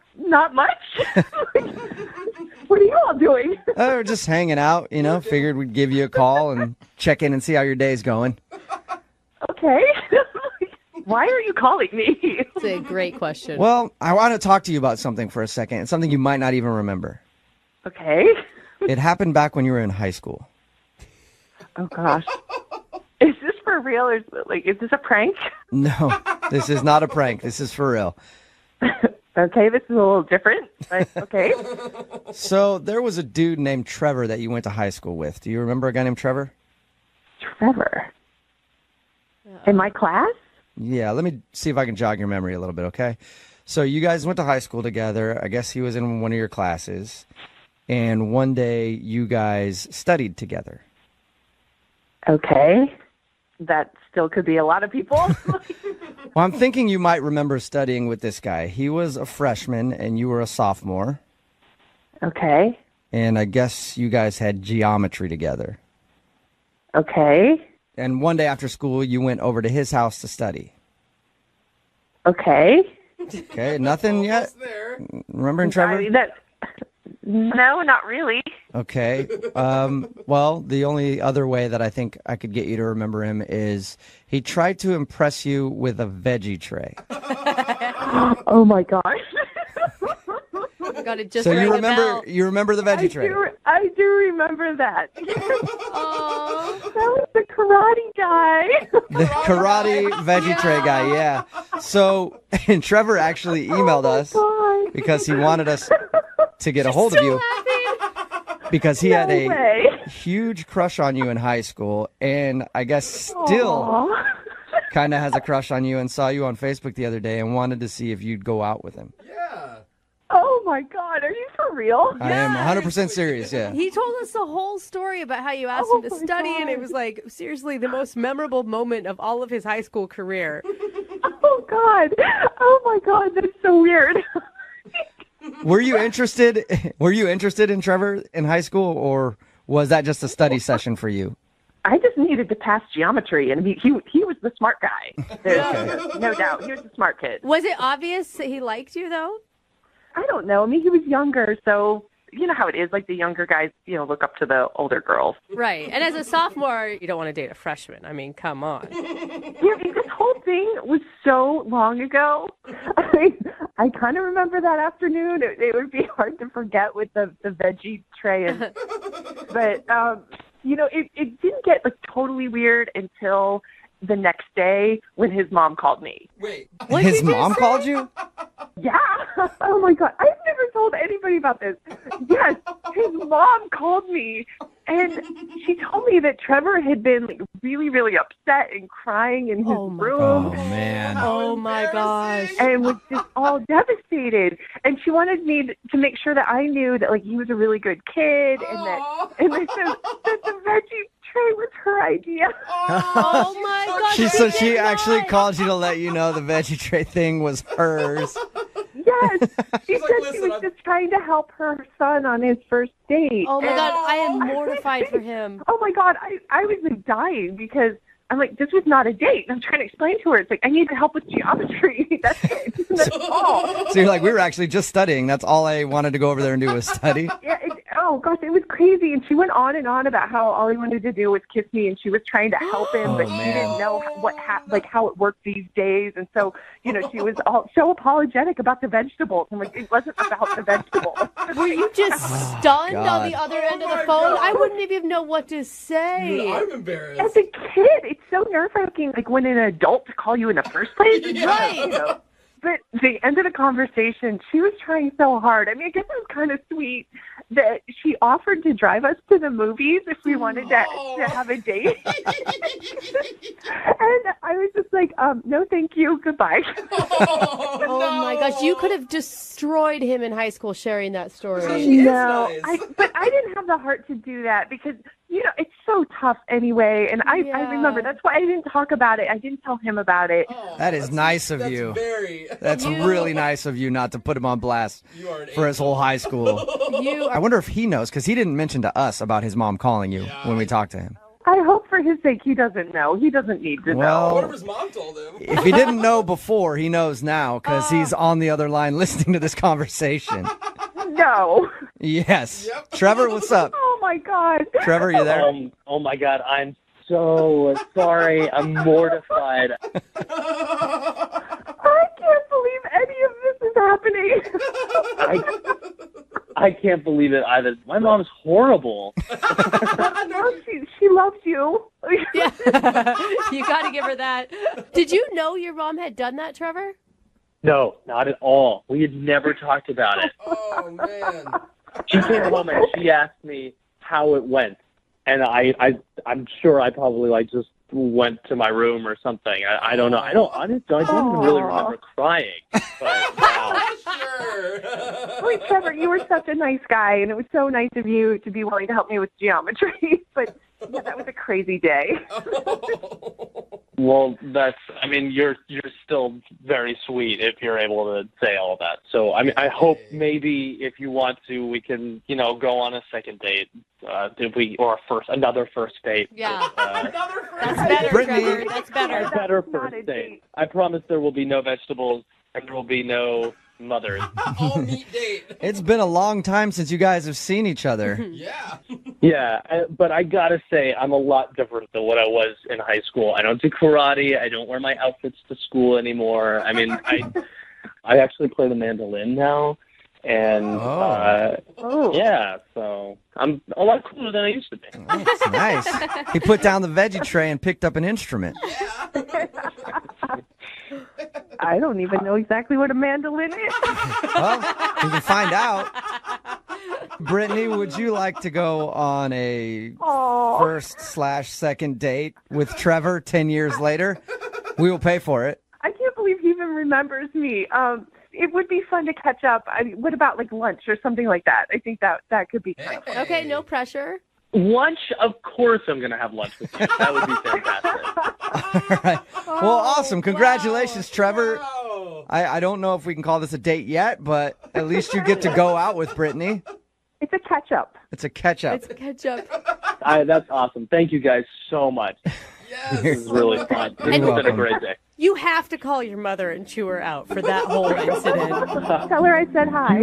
much. What are you all doing? We're just hanging out, figured we'd give you a call and check in and see how your day's going. Okay. Why are you calling me? It's a great question. Well, I want to talk to you about something for a second. It's something you might not even remember. Okay. It happened back when you were in high school. Oh gosh. Is this for real or is this a prank? No, this is not a prank. This is for real. Okay, this is a little different, but okay. So there was a dude named Trevor that you went to high school with. Do you remember a guy named Trevor? Trevor. In my class? Yeah, let me see if I can jog your memory a little bit, okay? So you guys went to high school together. I guess he was in one of your classes. And one day you guys studied together. Okay. That still could be a lot of people. Well, I'm thinking you might remember studying with this guy. He was a freshman and you were a sophomore. Okay. And I guess you guys had geometry together. Okay. And one day after school, you went over to his house to study. Okay. Okay, nothing yet? There. Remembering Trevor? I mean, that No, not really. Okay. Well, the only other way that I think I could get you to remember him is he tried to impress you with a veggie tray. Oh my gosh. Got it just So rang a bell. you remember the veggie tray? I do remember that. Oh. That was the karate guy. The karate veggie tray guy, yeah. So, and Trevor actually emailed us God. because he wanted us to get a hold of you because he had a way. huge crush on you in high school, and I guess still kind of has a crush on you and saw you on Facebook the other day and wanted to see if you'd go out with him. Oh my God, are you for real? I am 100% serious, yeah. He told us the whole story about how you asked him to study, and it was like, seriously, the most memorable moment of all of his high school career. Oh God. Oh my God, that's so weird. Were you interested in Trevor in high school, or was that just a study session for you? I just needed to pass geometry, and he was the smart guy. There's no doubt. He was the smart kid. Was it obvious that he liked you, though? I don't know. I mean, he was younger, so you know how it is. Like the younger guys, look up to the older girls. Right. And as a sophomore, you don't want to date a freshman. I mean, come on. Yeah, I mean, this whole thing was so long ago. I kind of remember that afternoon. It would be hard to forget with the veggie tray. But, it didn't get totally weird until the next day when his mom called me. Wait. His mom called you? Yeah. Oh my God. I've never told anybody about this. Yes. His mom called me and she told me that Trevor had been really, really upset and crying in his room. Oh, man. Oh my gosh. And was just all devastated. And she wanted me to make sure that I knew that he was a really good kid and that the veggie tray was her idea. Oh my gosh. She actually called you to let you know the veggie tray thing was hers. Yes. She said she was just trying to help her son on his first date. Oh my God, I am mortified for him. Oh my God, I was dying because I'm like, this was not a date. And I'm trying to explain to her. It's like, I need help with geometry. That's it. That's all. So you're like, we were actually just studying. That's all I wanted to go over there and do was study. Yeah. Oh gosh, it was crazy. And she went on and on about how all he wanted to do was kiss me, and she was trying to help him, but she didn't know how it worked these days. And so, she was all so apologetic about the vegetables. I'm like, it wasn't about the vegetables. Were you just stunned on the other end of the phone? God. I wouldn't even know what to say. I'm embarrassed. As a kid, it's so nerve-wracking, when an adult to call you in the first place. Right. But the end of the conversation, she was trying so hard. I mean, I guess it was kind of sweet that she offered to drive us to the movies if we wanted to have a date. And I was just like, no, thank you. Goodbye. Oh my gosh, you could have destroyed him in high school sharing that story. No, nice. but I didn't have the heart to do that because, it's so tough anyway. And I remember that's why I didn't talk about it. I didn't tell him about it. That is nice of you. That's really nice of you not to put him on blast for his whole high school. I wonder if he knows, because he didn't mention to us about his mom calling you when we talked to him. I hope for his sake he doesn't know. He doesn't need to know. What if his mom told him? If he didn't know before, he knows now, because he's on the other line listening to this conversation. No. Yes. Yep. Trevor, what's up? Oh my God. Trevor, you there? Oh my God, I'm so sorry. I'm mortified. I can't believe any of this is happening. I can't believe it either. My mom's horrible. No, she loves you. Yeah. You got to give her that. Did you know your mom had done that, Trevor? No, not at all. We had never talked about it. Oh, man. She came home and she asked me how it went. And I'm sure I probably just went to my room or something. I don't know. I don't even really remember crying. But wow. Sure. Wait, Trevor, you were such a nice guy, and it was so nice of you to be willing to help me with geometry. But yeah, that was a crazy day. Well, you're still very sweet if you're able to say all that. So, I hope maybe if you want to, we can, go on a second date, another first date. Yeah. That's better, Brittany. Trevor. That's better. A better first date. I promise there will be no vegetables and there will be no mothers. All meat date. It's been a long time since you guys have seen each other. Yeah. Yeah, but I gotta say, I'm a lot different than what I was in high school. I don't do karate. I don't wear my outfits to school anymore. I mean, I actually play the mandolin now, and yeah, so I'm a lot cooler than I used to be. Oh, that's nice. He put down the veggie tray and picked up an instrument. I don't even know exactly what a mandolin is. Well, you can find out. Brittany, would you like to go on a first/second date with Trevor 10 years later? We will pay for it. I can't believe he even remembers me. It would be fun to catch up. I mean, what about like lunch or something like that? I think that could be fun. Okay, no pressure. Lunch, of course I'm going to have lunch with you. That would be fantastic. All right. Well, awesome. Congratulations, Trevor. Wow. I don't know if we can call this a date yet, but at least you get to go out with Brittany. It's a catch-up. It's a catch-up. It's a catch-up. That's awesome. Thank you guys so much. Yes. This is really fun. This has been a great day. You have to call your mother and chew her out for that whole incident. Tell her I said hi.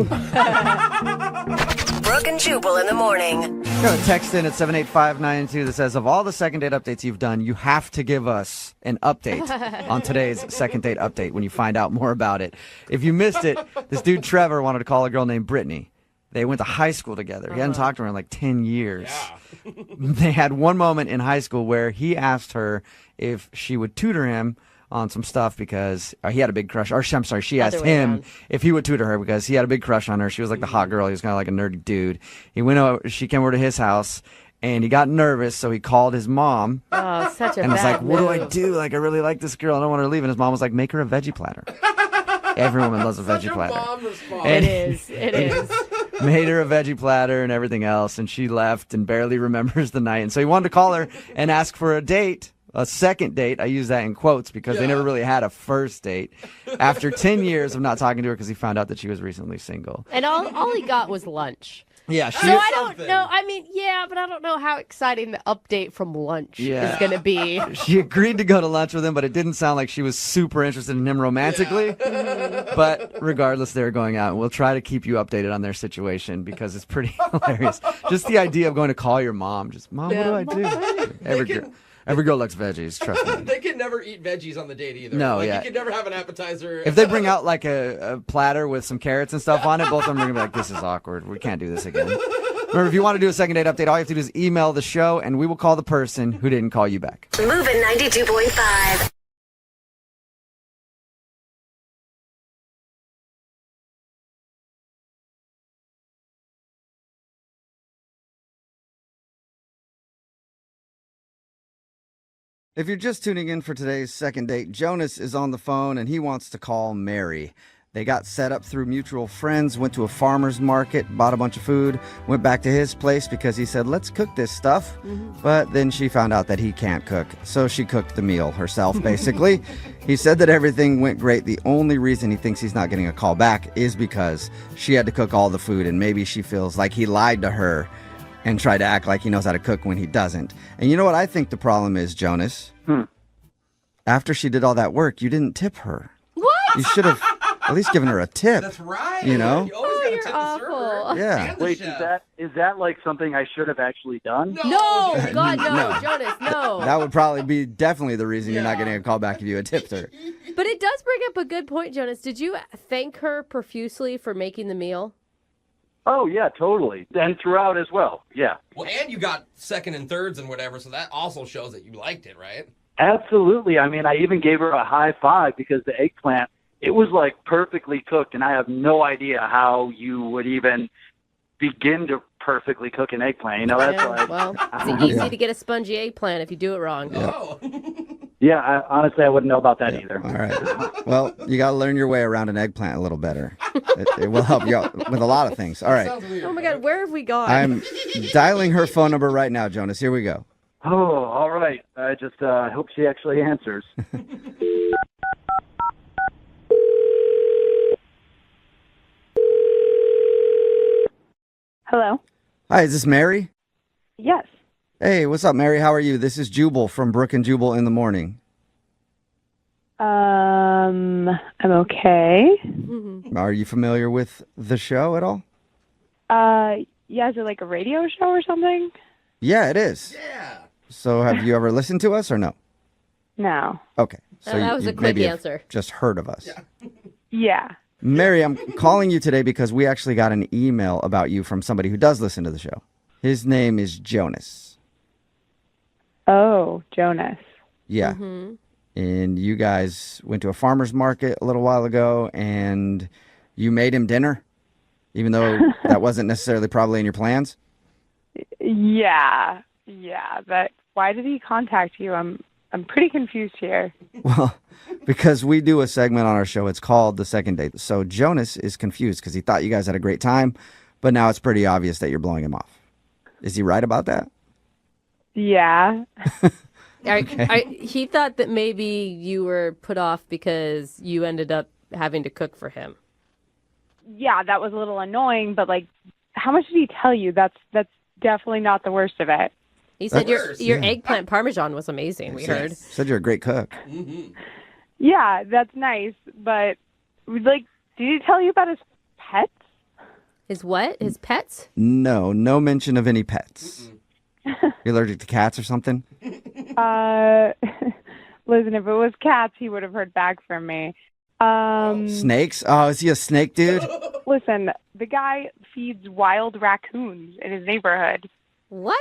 Brooke and Jubal in the morning. Got a text in at 78592 that says, of all the second date updates you've done, you have to give us an update on today's second date update when you find out more about it. If you missed it, this dude Trevor wanted to call a girl named Brittany. They went to high school together. He hadn't talked to her in like 10 years. Yeah. They had one moment in high school where he asked her if she would tutor him on some stuff because he had a big crush. Or I'm sorry, she asked him if he would tutor her because he had a big crush on her. She was like the hot girl. He was kind of like a nerdy dude. She came over to his house and he got nervous, so he called his mom. Oh, such a and was bad like, what do I move. do? Like, I really like this girl. I don't want her to leave. And his mom was like, make her a veggie platter. Every woman loves a Such veggie a platter. mom response. It is. It is. Made her a veggie platter and everything else, and she left and barely remembers the night. And so he wanted to call her and ask for a date, a second date. I use that in quotes because they never really had a first date. After 10 years of not talking to her because he found out that she was recently single. And all he got was lunch. Yeah, So I don't know. I mean, yeah, but I don't know how exciting the update from lunch is going to be. She agreed to go to lunch with him, but it didn't sound like she was super interested in him romantically. But regardless, they're going out, and we'll try to keep you updated on their situation because it's pretty hilarious. Just the idea of going to call your mom. Just, Mom, what do I do? Every girl likes veggies, trust me. They can never eat veggies on the date either. No, like, yeah. You can never have an appetizer. If they bring out like a platter with some carrots and stuff on it, both of them are going to be like, this is awkward. We can't do this again. Remember, if you want to do a second date update, all you have to do is email the show, and we will call the person who didn't call you back. Moving 92.5. If you're just tuning in for today's second date, Jonas is on the phone, and he wants to call Mary. They got set up through mutual friends, went to a farmer's market, bought a bunch of food, went back to his place because he said, let's cook this stuff. But then she found out that he can't cook, so she cooked the meal herself, basically. He said that everything went great. The only reason he thinks he's not getting a call back is because she had to cook all the food, and maybe she feels like he lied to her and tried to act like he knows how to cook when he doesn't. And you know what I think the problem is, Jonas? After she did all that work, you didn't tip her. What? You should have at least given her a tip. That's right. You know? You always got to you're tip the server. awful. Yeah. And the Wait, chef. is that like something I should have actually done? No, dude. God, no, No. Jonas, no. That would probably be definitely the reason you're not getting a call back if you had tipped her. But it does bring up a good point, Jonas. Did you thank her profusely for making the meal? Oh, yeah, totally. And throughout as well. Yeah. Well, and you got second and thirds and whatever, so that also shows that you liked it, right? Absolutely. I mean, I even gave her a high five because the eggplant, it was like perfectly cooked, and I have no idea how you would even begin to perfectly cook an eggplant. You know, that's like... Well, it's easy to get a spongy eggplant if you do it wrong. Oh. Yeah, honestly, I wouldn't know about that either. All right. Well, you got to learn your way around an eggplant a little better. It will help you out with a lot of things. All right. Sounds weird. Oh, my God, where have we gone? I'm dialing her phone number right now, Jonas. Here we go. Oh, all right. I just hope she actually answers. Hello? Hi, is this Mary? Yes. Hey, what's up, Mary? How are you? This is Jubal from Brooke and Jubal in the morning. I'm okay. Are you familiar with the show at all? Yeah, is it like a radio show or something? Yeah, it is. Yeah. So have you ever listened to us or no? No. Okay. So That was a quick maybe have answer. just heard of us. Yeah. Mary, I'm calling you today because we actually got an email about you from somebody who does listen to the show. His name is Jonas. Oh, Jonas. Yeah. And you guys went to a farmer's market a little while ago and you made him dinner, even though that wasn't necessarily probably in your plans? Yeah. But why did he contact you? I'm pretty confused here. Well, because we do a segment on our show. It's called The Second Date. So Jonas is confused because he thought you guys had a great time, but now it's pretty obvious that you're blowing him off. Is he right about that? Yeah. He thought that maybe you were put off because you ended up having to cook for him. Yeah, that was a little annoying, but like, how much did he tell you? That's definitely not the worst of it. He said That's- your yeah. eggplant parmesan was amazing, we heard. Said you're a great cook. Yeah, that's nice, but like, did he tell you about his pets? His what? His pets? No mention of any pets. You're allergic to cats or something? Listen, if it was cats, he would have heard back from me. Snakes? Oh, is he a snake dude? Listen, the guy feeds wild raccoons in his neighborhood. What?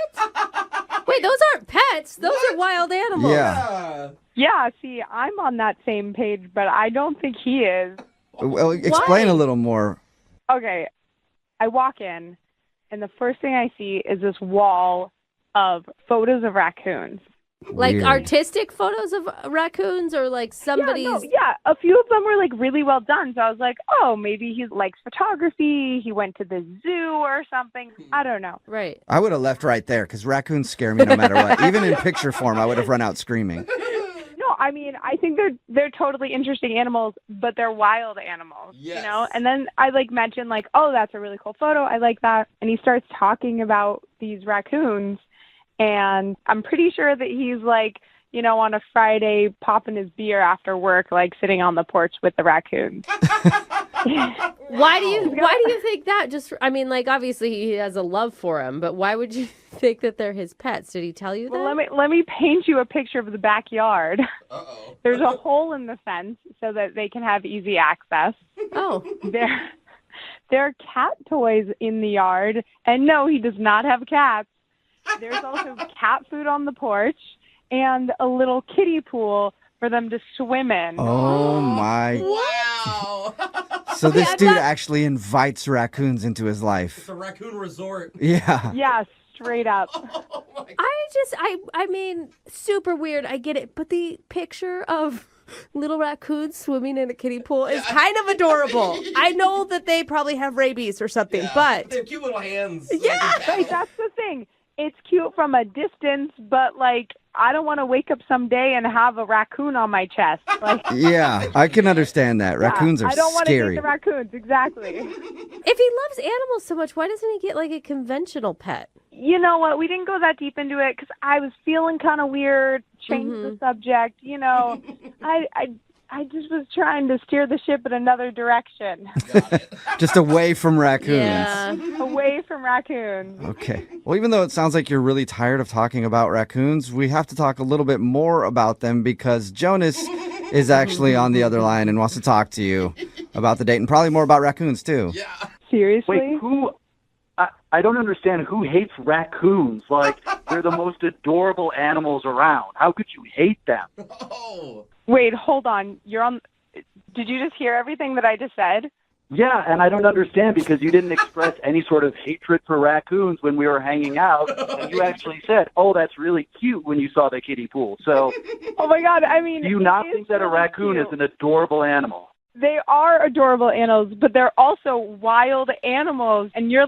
Wait, those aren't pets. Those are wild animals. Yeah. Yeah, see, I'm on that same page, but I don't think he is. Well, explain a little more. Okay, I walk in, and the first thing I see is this wall of photos of raccoons. Like Weird. artistic photos of raccoons or like somebody's... Yeah, a few of them were like really well done. So I was like, oh, maybe he likes photography. He went to the zoo or something. I don't know. Right. I would have left right there because raccoons scare me no matter what. Even in picture form, I would have run out screaming. No, I mean, I think they're totally interesting animals, but they're wild animals, you know? And then I like mentioned like, oh, that's a really cool photo. I like that. And he starts talking about these raccoons. And I'm pretty sure that he's like, you know, on a Friday popping his beer after work, like sitting on the porch with the raccoons. Why do you think that? I mean, like obviously he has a love for him, but why would you think that they're his pets? Did he tell you that? Well, let me paint you a picture of the backyard. Uh-oh. There's a hole in the fence so that they can have easy access. Oh. There are cat toys in the yard, and no, he does not have cats. There's also cat food on the porch and a little kiddie pool for them to swim in. Oh, my. Wow. So this dude actually invites raccoons into his life. It's a raccoon resort. Yeah. Yeah, straight up. I mean, super weird. I get it. But the picture of little raccoons swimming in a kiddie pool is kind of adorable. I know that they probably have rabies or something, but... They have cute little hands. Yeah. Right, that's the thing. It's cute from a distance, but like I don't want to wake up someday and have a raccoon on my chest. Like, Yeah, I can understand that. Raccoons are I don't want to scary. date the raccoons, exactly. If he loves animals so much, why doesn't he get like a conventional pet? You know what? We didn't go that deep into it because I was feeling kind of weird. Change the subject. You know, I just was trying to steer the ship in another direction. Just away from raccoons. Yeah. Away from raccoons. Okay. Well, even though it sounds like you're really tired of talking about raccoons, we have to talk a little bit more about them because Jonas is actually on the other line and wants to talk to you about the date and probably more about raccoons too. Yeah. Seriously? Wait, who? I don't understand who hates raccoons. Like, they're the most adorable animals around. How could you hate them? Oh. Wait, hold on. Did you just hear everything that I just said? Yeah, and I don't understand because you didn't express any sort of hatred for raccoons when we were hanging out. And you actually said, oh, that's really cute when you saw the kiddie pool. So, Oh my God! I mean, do you it not is think that a really raccoon cute. is an adorable animal? They are adorable animals, but they're also wild animals, and you're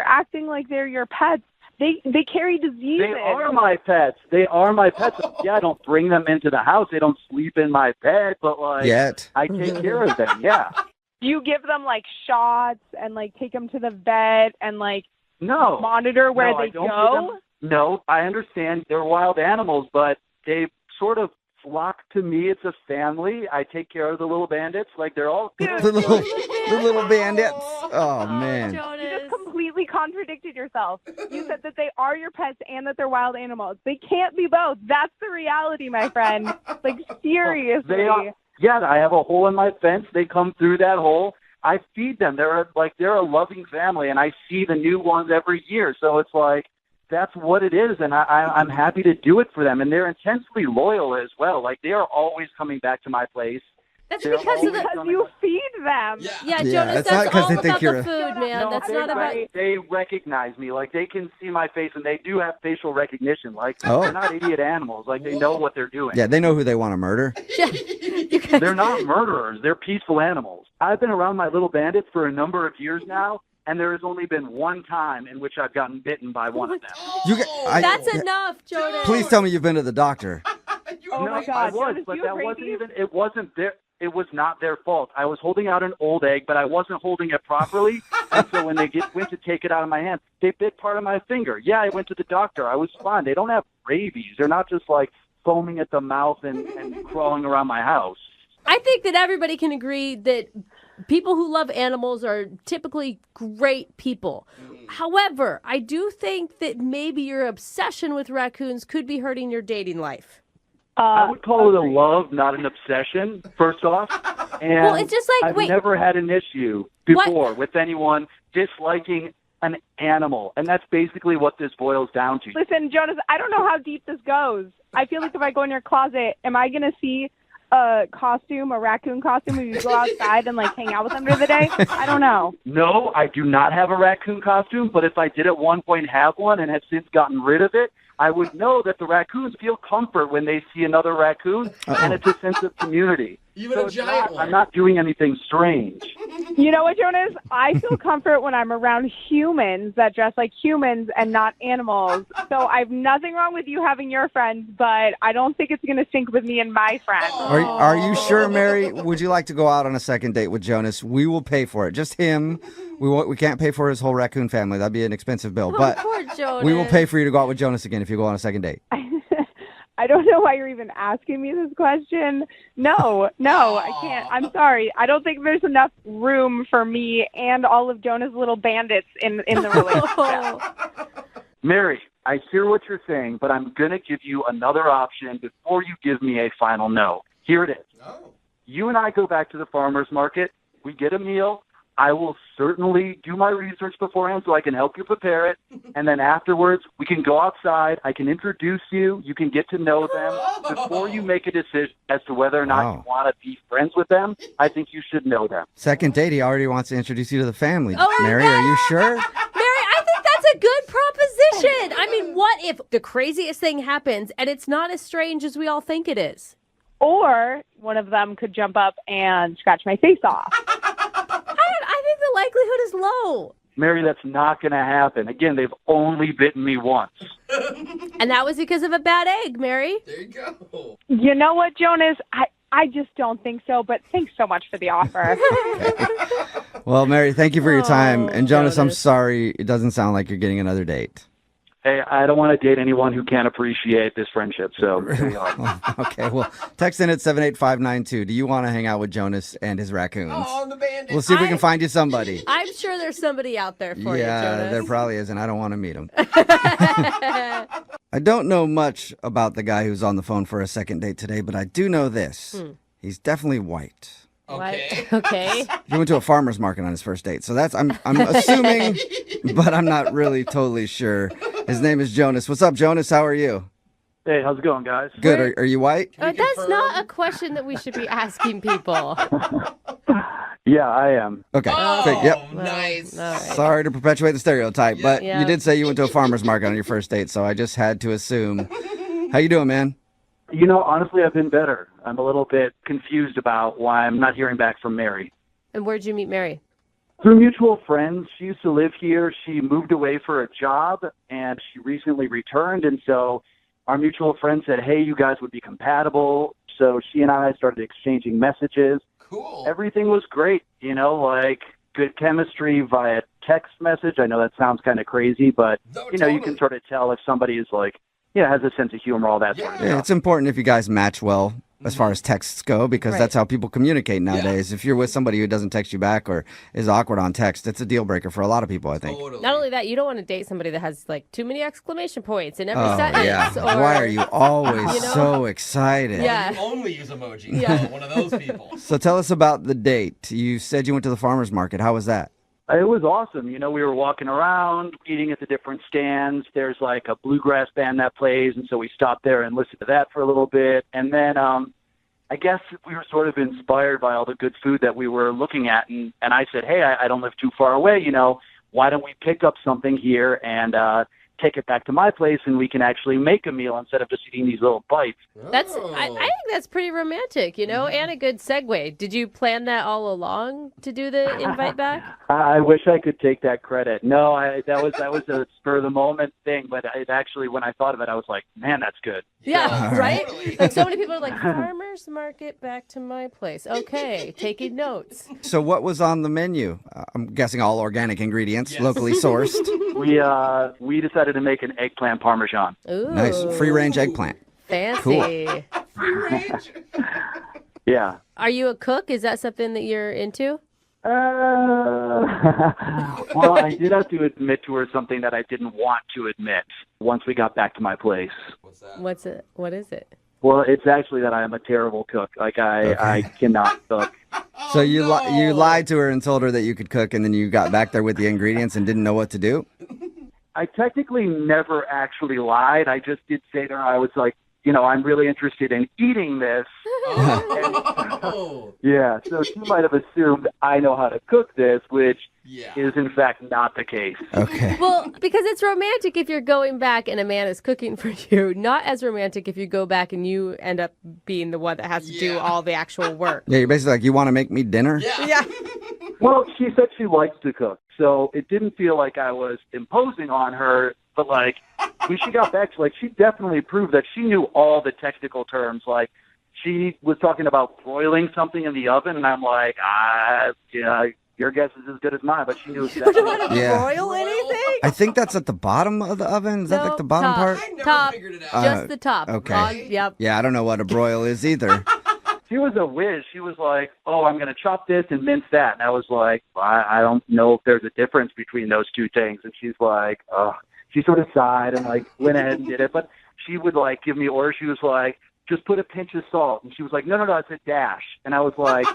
acting like they're your pets. They carry diseases. They are my pets. They are my pets. Yeah, I don't bring them into the house. They don't sleep in my bed, but like, Yet. I take care of them. Yeah. Do you give them like shots and like take them to the vet and like No. monitor where No, they I don't go? give them- No, I understand they're wild animals, but they sort of flock to me. It's a family. I take care of the little bandits. Like, they're all good. The little bandits. Oh, man. You just completely contradicted yourself. You said that they are your pets and that they're wild animals. They can't be both. That's the reality, my friend. Like, seriously. They are. Yeah, I have a hole in my fence. They come through that hole. I feed them. They're a loving family, and I see the new ones every year. So it's like, that's what it is, and I'm happy to do it for them. And they're intensely loyal as well. Like, they are always coming back to my place. That's They're because you feed them. Yeah, Jonas, it's not that's 'cause all they about think the you're food, man. No, That's not about... They recognize me. Like, they can see my face, and they do have facial recognition. Like, Oh. they're not idiot animals. Like, they know what they're doing. Yeah, they know who they want to murder. They're not murderers. They're peaceful animals. I've been around my little bandits for a number of years now, and there has only been one time in which I've gotten bitten by one of them. That's enough, Jonas. Please tell me you've been to the doctor. Oh, my God. I was, Jonas, but you that have wasn't rabies? even, it wasn't their, it was not their fault. I was holding out an old egg, but I wasn't holding it properly. And so when they went to take it out of my hand, they bit part of my finger. Yeah, I went to the doctor. I was fine. They don't have rabies. They're not just like foaming at the mouth and crawling around my house. I think that everybody can agree that people who love animals are typically great people. However, I do think that maybe your obsession with raccoons could be hurting your dating life. I would call it a love, not an obsession, first off. And Well, it's just like, I've wait. never had an issue before with anyone disliking an animal. And that's basically what this boils down to. Listen, Jonas, I don't know how deep this goes. I feel like if I go in your closet, am I going to see a raccoon costume, when you go outside and like hang out with them during the day? I don't know. No, I do not have a raccoon costume, but if I did at one point have one and have since gotten rid of it, I would know that the raccoons feel comfort when they see another raccoon, and it's a sense of community. Even a giant one. I'm not doing anything strange. You know what, Jonas? I feel comfort when I'm around humans that dress like humans and not animals. So I've nothing wrong with you having your friends, but I don't think it's going to sync with me and my friends. Are you sure, Mary? Would you like to go out on a second date with Jonas? We will pay for it. Just him. We can't pay for his whole raccoon family. That'd be an expensive bill. But Poor Jonas. we will pay for you to go out with Jonas again if you go on a second date. I don't know why you're even asking me this question. No, I can't. I'm sorry. I don't think there's enough room for me and all of Jonah's little bandits in the relationship. Mary, I hear what you're saying, but I'm going to give you another option before you give me a final no. Here it is. You and I go back to the farmer's market. We get a meal. I will certainly do my research beforehand so I can help you prepare it. And then afterwards, we can go outside. I can introduce you. You can get to know them. Before you make a decision as to whether or not you want to be friends with them, I think you should know them. Second date, he already wants to introduce you to the family. Oh, Mary, are you sure? Mary, I think that's a good proposition. I mean, what if the craziest thing happens and it's not as strange as we all think it is? Or one of them could jump up and scratch my face off. I think the likelihood is low. Mary, that's not going to happen. Again, they've only bitten me once. And that was because of a bad egg, Mary. There you go. You know what, Jonas? I just don't think so, but thanks so much for the offer. Well, Mary, thank you for your time. And Jonas, I'm Jonas. sorry. It doesn't sound like you're getting another date. Hey, I don't want to date anyone who can't appreciate this friendship, so here we are. Okay, well, text in at 78592. Do you want to hang out with Jonas and his raccoons? Oh, the bandit. We'll see if we can find you somebody. I'm sure there's somebody out there for you, Yeah, Jonas. there probably is, and I don't want to meet him. I don't know much about the guy who's on the phone for a second date today, but I do know this. He's definitely white. Okay. Okay. He went to a farmer's market on his first date, so that's I'm assuming, but I'm not really totally sure. His name is Jonas. What's up, Jonas? How are you? Hey, how's it going, guys? Good. Are you white? That's not a question that we should be asking people. Yeah, I am. Okay. Oh, Great. Yep. nice. All right. Sorry to perpetuate the stereotype, but Yeah. you did say you went to a farmer's market on your first date, so I just had to assume. How you doing, man? You know, honestly, I've been better. I'm a little bit confused about why I'm not hearing back from Mary. And where'd you meet Mary? Through mutual friends, she used to live here. She moved away for a job, and she recently returned. And so our mutual friend said, hey, you guys would be compatible. So she and I started exchanging messages. Cool. Everything was great, you know, like good chemistry via text message. I know that sounds kind of crazy, but, No, you know, you totally. can sort of tell if somebody is, like, yeah, has a sense of humor, all that sort of Yeah, stuff. it's important if you guys match well as far as texts go, because Right. that's how people communicate nowadays. If you're with somebody who doesn't text you back or is awkward on text, it's a deal breaker for a lot of people, I think. Not only that, you don't want to date somebody that has like too many exclamation points in every Oh, sentence. yeah. Or, Why are you always you know? so excited? Yeah. You only use emoji. Yeah. One of those people. So tell us about the date. You said you went to the farmer's market. How was that? It was awesome. You know, we were walking around, eating at the different stands. There's like a bluegrass band that plays, and so we stopped there and listened to that for a little bit. And then I guess we were sort of inspired by all the good food that we were looking at. And I said, hey, I don't live too far away. You know, why don't we pick up something here and take it back to my place, and we can actually make a meal instead of just eating these little bites. That's I think that's pretty romantic, you know, and a good segue. Did you plan that all along to do the invite back? I wish I could take that credit. No, that was a spur of the moment thing, but it actually, when I thought of it, I was like, man, that's good. Yeah, right? Like so many people are like, farmer's market back to my place. Okay, taking notes. So what was on the menu? I'm guessing all organic ingredients, locally sourced. We decided to make an eggplant parmesan. Ooh. Nice. Free-range eggplant. Fancy. Cool. Yeah. Are you a cook? Is that something that you're into? Well, I did have to admit to her something that I didn't want to admit once we got back to my place. What's it? What is it? Well, it's actually that I am a terrible cook. Like, I cannot cook. So you lied to her and told her that you could cook, and then you got back there with the ingredients and didn't know what to do? I technically never actually lied. I just did say to her, I was like, you know, I'm really interested in eating this. Yeah, so she might have assumed I know how to cook this, which is in fact not the case. Okay. Well, because it's romantic if you're going back and a man is cooking for you. Not as romantic if you go back and you end up being the one that has to do all the actual work. Yeah, you're basically like, you want to make me dinner? Yeah. Well, she said she likes to cook, so it didn't feel like I was imposing on her. But like when she got back, like she definitely proved that she knew all the technical terms. Like she was talking about broiling something in the oven, and I'm like, yeah, your guess is as good as mine. But she knew exactly. You don't want to broil anything? I think that's at the bottom of the oven. Is that like the bottom part? Top. Just the top. Okay. Yep. Yeah, I don't know what a broil is either. She was a whiz. She was like, oh, I'm going to chop this and mince that. And I was like, I don't know if there's a difference between those two things. And she's like, she sort of sighed and like went ahead and did it. But she would like give me orders. She was like, just put a pinch of salt. And she was like, no, it's a dash. And I was like,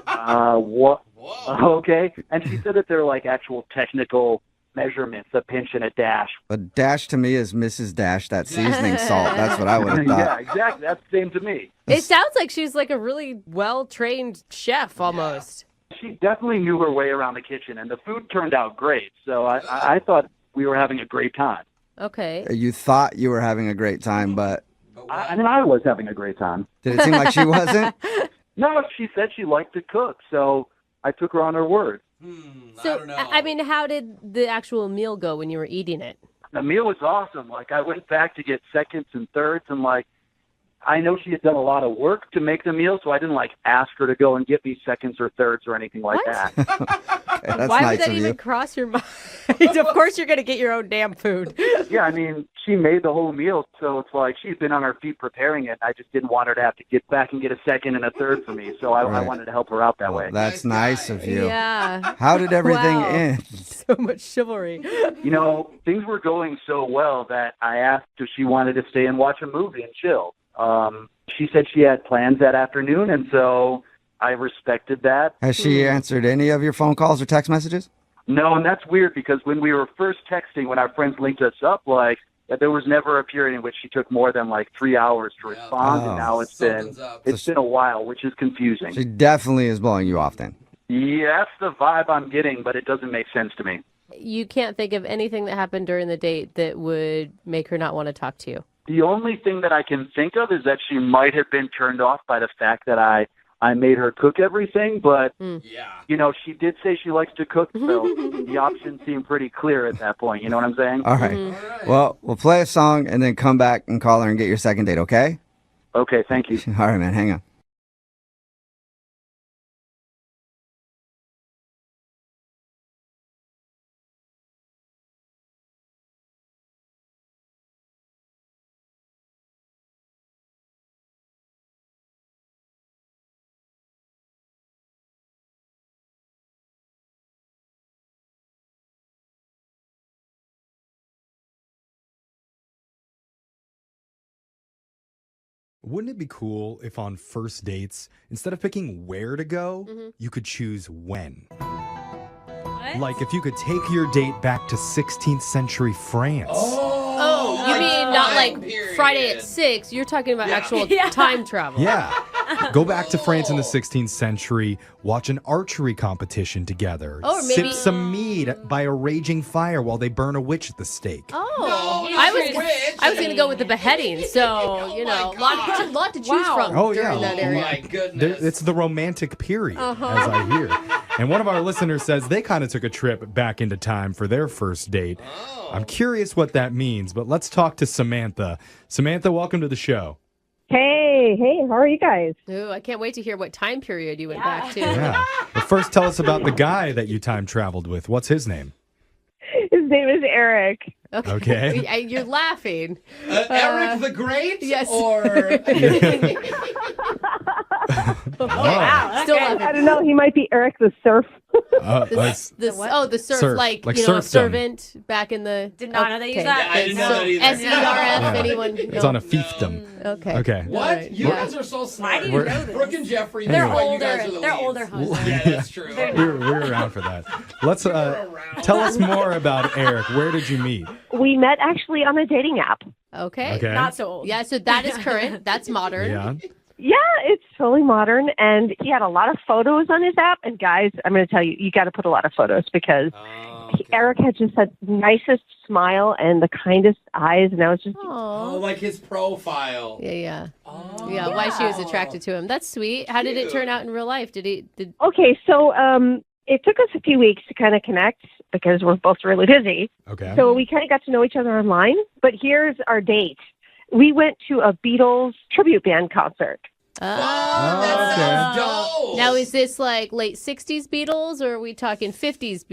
what? Okay. And she said that they're like actual technical measurements, a pinch and a dash. A dash to me is Mrs. Dash, that seasoning salt. That's what I would have thought. Yeah, exactly. That's the same to me. It sounds like she's like a really well-trained chef almost. She definitely knew her way around the kitchen, and the food turned out great. So I thought we were having a great time. Okay. You thought you were having a great time, but I was having a great time. did it seem like she wasn't? No, she said she liked to cook, so I took her on her word. So, I mean, how did the actual meal go when you were eating it? The meal was awesome. Like, I went back to get seconds and thirds, and like, I know she had done a lot of work to make the meal, so I didn't like ask her to go and get me seconds or thirds or anything like that. That's Why nice would that of even you. cross your mind? Of course you're going to get your own damn food. Yeah, I mean, she made the whole meal, so it's like she's been on her feet preparing it. I just didn't want her to have to get back and get a second and a third for me, so I Right. wanted to help her out that way. That's nice of you. Yeah. How did everything Wow. end? So much chivalry. You know, things were going so well that I asked if she wanted to stay and watch a movie and chill. She said she had plans that afternoon, and so I respected that. Has she answered any of your phone calls or text messages? No, and that's weird because when we were first texting, when our friends linked us up, like, there was never a period in which she took more than like 3 hours to respond, and now it's been a while, which is confusing. She definitely is blowing you off then. Yeah, that's the vibe I'm getting, but it doesn't make sense to me. You can't think of anything that happened during the date that would make her not want to talk to you. The only thing that I can think of is that she might have been turned off by the fact that I made her cook everything, but, you know, she did say she likes to cook, so the options seem pretty clear at that point. You know what I'm saying? All right. Well, we'll play a song and then come back and call her and get your second date, okay? Okay, thank you. All right, man. Hang on. Wouldn't it be cool if on first dates, instead of picking where to go, you could choose when? What? Like if you could take your date back to 16th century France. Oh, you mean not like Friday at 6? You're talking about actual time travel. Yeah. Go back to France in the 16th century, watch an archery competition together, Oh, or maybe- sip some mead by a raging fire while they burn a witch at the stake. Oh, I was going to go with the beheading. So, lot to choose from during that area. My goodness. It's the romantic period, as I hear. And one of our listeners says they kind of took a trip back into time for their first date. I'm curious what that means, but let's talk to Samantha. Samantha, welcome to the show. Hey, how are you guys? Ooh, I can't wait to hear what time period you went back to. Yeah. But first, tell us about the guy that you time traveled with. What's his name? His name is Eric. Okay. You're laughing. Eric the Great? Yes. Or... Wow. Still laughing. I don't know. He might be Eric the Surf. The surf, Surf. like Like a serfdom. servant back in the... Did not know they used Okay. that. I didn't know that either. SERF, Yeah. anyone? It's No. on a fiefdom. Okay. Okay. What? All right. You Yeah. guys are so smart. Why do you We're- know this? Brooke and Jeffrey. They're that's why you older. guys are the They're leads. older husbands. Yeah, that's true. We're around for that. Let's tell us more about Eric. Where did you meet? We met actually on a dating app. Okay. Okay. Not so old. Yeah, so that is current. That's modern. Yeah. Yeah, it's totally modern, and he had a lot of photos on his app. And guys, I'm going to tell you, you got to put a lot of photos because Eric had just the nicest smile and the kindest eyes, and I was just Oh, like his profile. Yeah. Yeah, why she was attracted to him. That's sweet. How did it turn out in real life? Did okay. So it took us a few weeks to kind of connect because we're both really busy. Okay. So we kind of got to know each other online. But here's our date. We went to a Beatles tribute band concert. That sounds dope. Now, is this like late 60s Beatles or are we talking 50s,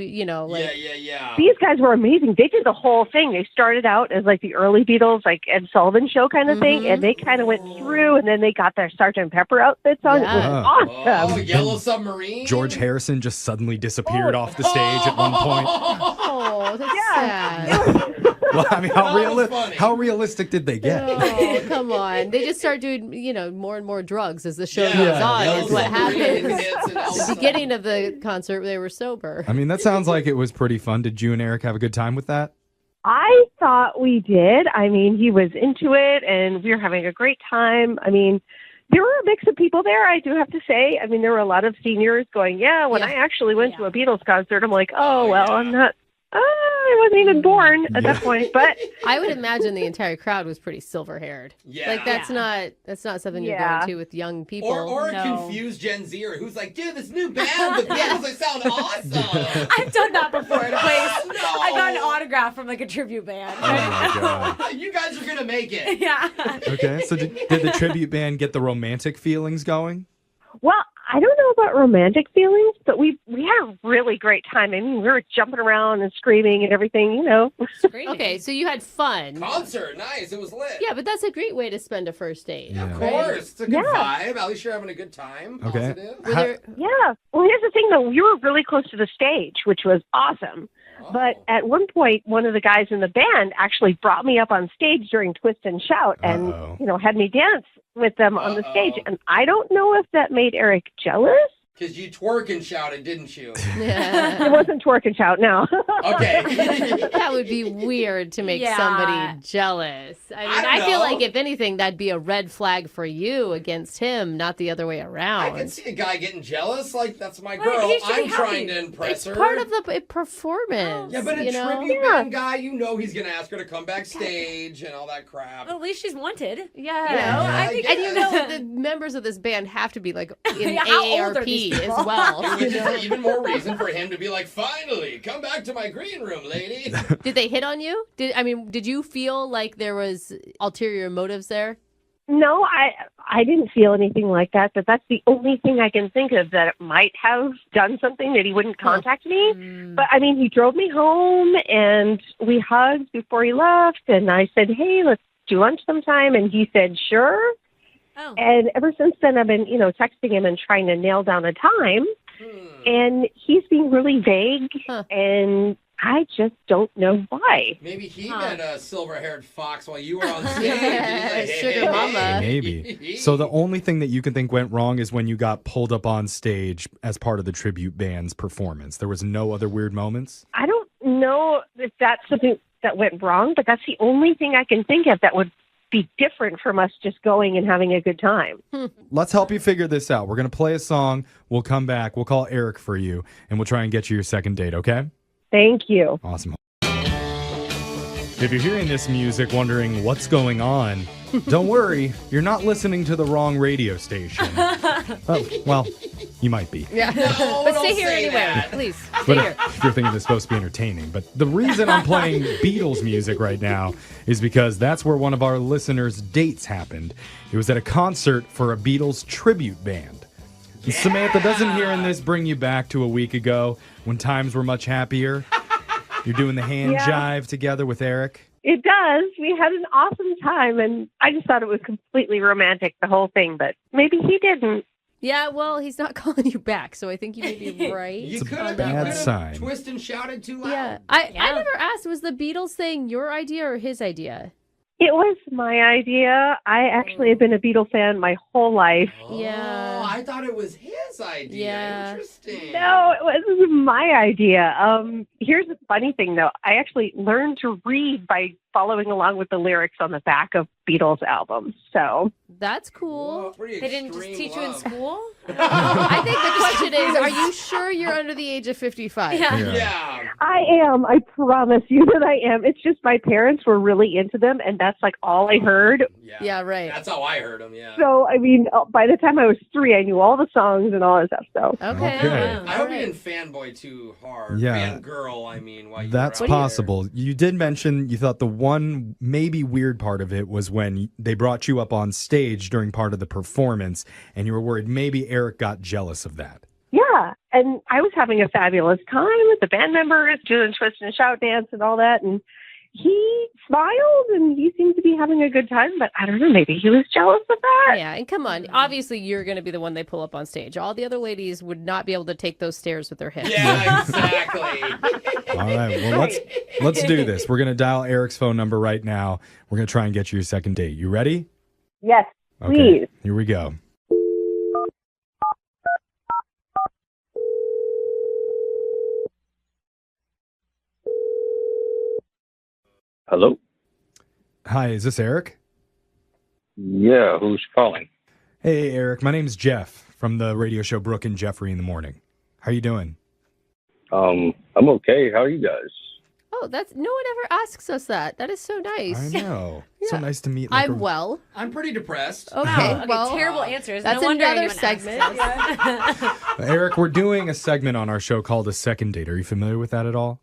like... Yeah. These guys were amazing. They did the whole thing. They started out as like the early Beatles, like Ed Sullivan Show kind of thing, and they kind of went through, and then they got their Sgt. Pepper outfits on. Yeah. It was awesome. Oh, Yellow Submarine. George Harrison just suddenly disappeared off the stage at one point. Oh, that's sad. Well, I mean, funny. how realistic did they get? Oh, come on. They just start doing, more and more drugs as the show Yeah. goes on, Yellow is what Submarine happens. hits and all The that. beginning of the concert, they were sober. I mean, that sounds like it was pretty fun. Did you and Eric have a good time with that? I thought we did. I mean, he was into it, and we were having a great time. I mean, there were a mix of people there, I do have to say. I mean, there were a lot of seniors going, when I actually went to a Beatles concert, I'm like, I'm not. I wasn't even born at that point, but I would imagine the entire crowd was pretty silver-haired. Yeah. Like that's not something you're going to with young people. Or a confused Gen Zer who's like, dude, this new band, the Beatles, they sound awesome. I've done that before at a place. I got an autograph from like a tribute band. Oh my god. You guys are gonna make it. Yeah. Okay, so did the tribute band get the romantic feelings going? well, I don't know about romantic feelings, but we had a really great time. I mean, we were jumping around and screaming and everything, Okay, so you had fun. Concert, nice. It was lit. Yeah, but that's a great way to spend a first date. Of course. It's a good vibe. At least you're having a good time. Okay. Positive. Yeah. Well, here's the thing, though. We were really close to the stage, which was awesome. But at one point, one of the guys in the band actually brought me up on stage during Twist and Shout and, had me dance with them on the stage. And I don't know if that made Eric jealous. Because you twerk and shouted, didn't you? It wasn't twerk and shout, no. Okay. That would be weird to make somebody jealous. I mean, I feel like if anything, that'd be a red flag for you against him, not the other way around. I can see a guy getting jealous. Like, that's my girl. I'm trying to impress her. It's part of the performance. Yeah, but a tribute band guy, he's going to ask her to come backstage and all that crap. Well, at least she's wanted. Yeah. I think and the members of this band have to be like in how old are these AARP people? as well. Which is even more reason for him to be like, finally, come back to my green room, lady. Did they hit on you? Did you feel like there was ulterior motives there? No, I didn't feel anything like that, but that's the only thing I can think of that it might have done something that he wouldn't contact me. But, I mean, he drove me home, and we hugged before he left, and I said, hey, let's do lunch sometime, and he said, sure. Oh. And ever since then, I've been, texting him and trying to nail down a time, and he's being really vague, and I just don't know why. Maybe he met a silver-haired fox while you were on stage. Sugar mama. Maybe. So the only thing that you can think went wrong is when you got pulled up on stage as part of the tribute band's performance. There was no other weird moments? I don't know if that's something that went wrong, but that's the only thing I can think of that would be different from us just going and having a good time. Let's help you figure this out. We're going to play a song. We'll come back. We'll call Eric for you, and we'll try and get you your second date, okay? Thank you. Awesome. If you're hearing this music wondering what's going on, don't worry. You're not listening to the wrong radio station. Oh, well, you might be. Yeah. But stay here anyway. Please. Stay But here. if you're thinking it's supposed to be entertaining. But the reason I'm playing Beatles music right now is because that's where one of our listeners' dates happened. It was at a concert for a Beatles tribute band. And Samantha, doesn't hearing this bring you back to a week ago when times were much happier? You're doing the hand jive together with Eric. It does. We had an awesome time, and I just thought it was completely romantic, the whole thing, but maybe he didn't. Yeah, well, he's not calling you back, so I think you may be right. You could a have bad sign. twist and shouted too loud. Yeah. I never asked, was the Beatles thing your idea or his idea? It was my idea. I actually have been a Beatle fan my whole life. Yeah. Oh, I thought it was his idea. Yeah. Interesting. No, it was my idea. Here's the funny thing, though. I actually learned to read by following along with the lyrics on the back of Beatles albums. So That's cool. They didn't just teach you in school? I think the question is, are you sure you're under the age of 55? Yeah. I am. I promise you that I am. It's just my parents were really into them, and that's like all I heard. Yeah, right. That's how I heard him, yeah. So, I mean, by the time I was 3, I knew all the songs and all that stuff. So Okay. I hope you didn't fanboy too hard. Yeah. Fangirl, I mean. While you That's were out possible. You did mention you thought the one maybe weird part of it was when they brought you up on stage during part of the performance, and you were worried maybe Eric got jealous of that. yeah, and I was having a fabulous time with the band members doing twist and shout dance and all that, and he smiled and he seemed to be having a good time, but I don't know, maybe he was jealous of that. Yeah, and come on. Obviously, you're going to be the one they pull up on stage. All the other ladies would not be able to take those stairs with their hips. Yeah, exactly. All right, well, let's do this. We're going to dial Eric's phone number right now. We're going to try and get you your second date. You ready? Yes, Okay, please. here we go. Hello? Hi, is this Eric? Yeah, who's calling? Hey, Eric. My name's Jeff from the radio show Brooke and Jeffrey in the Morning. How you doing? I'm okay. How are you guys? Oh, that's no one ever asks us that. That is so nice. I know. So Yeah. nice to meet. I'm well. I'm pretty depressed. Okay, well, terrible answers. That's no wonder another anyone asks segment. us. Eric, we're doing a segment on our show called A Second Date. Are you familiar with that at all?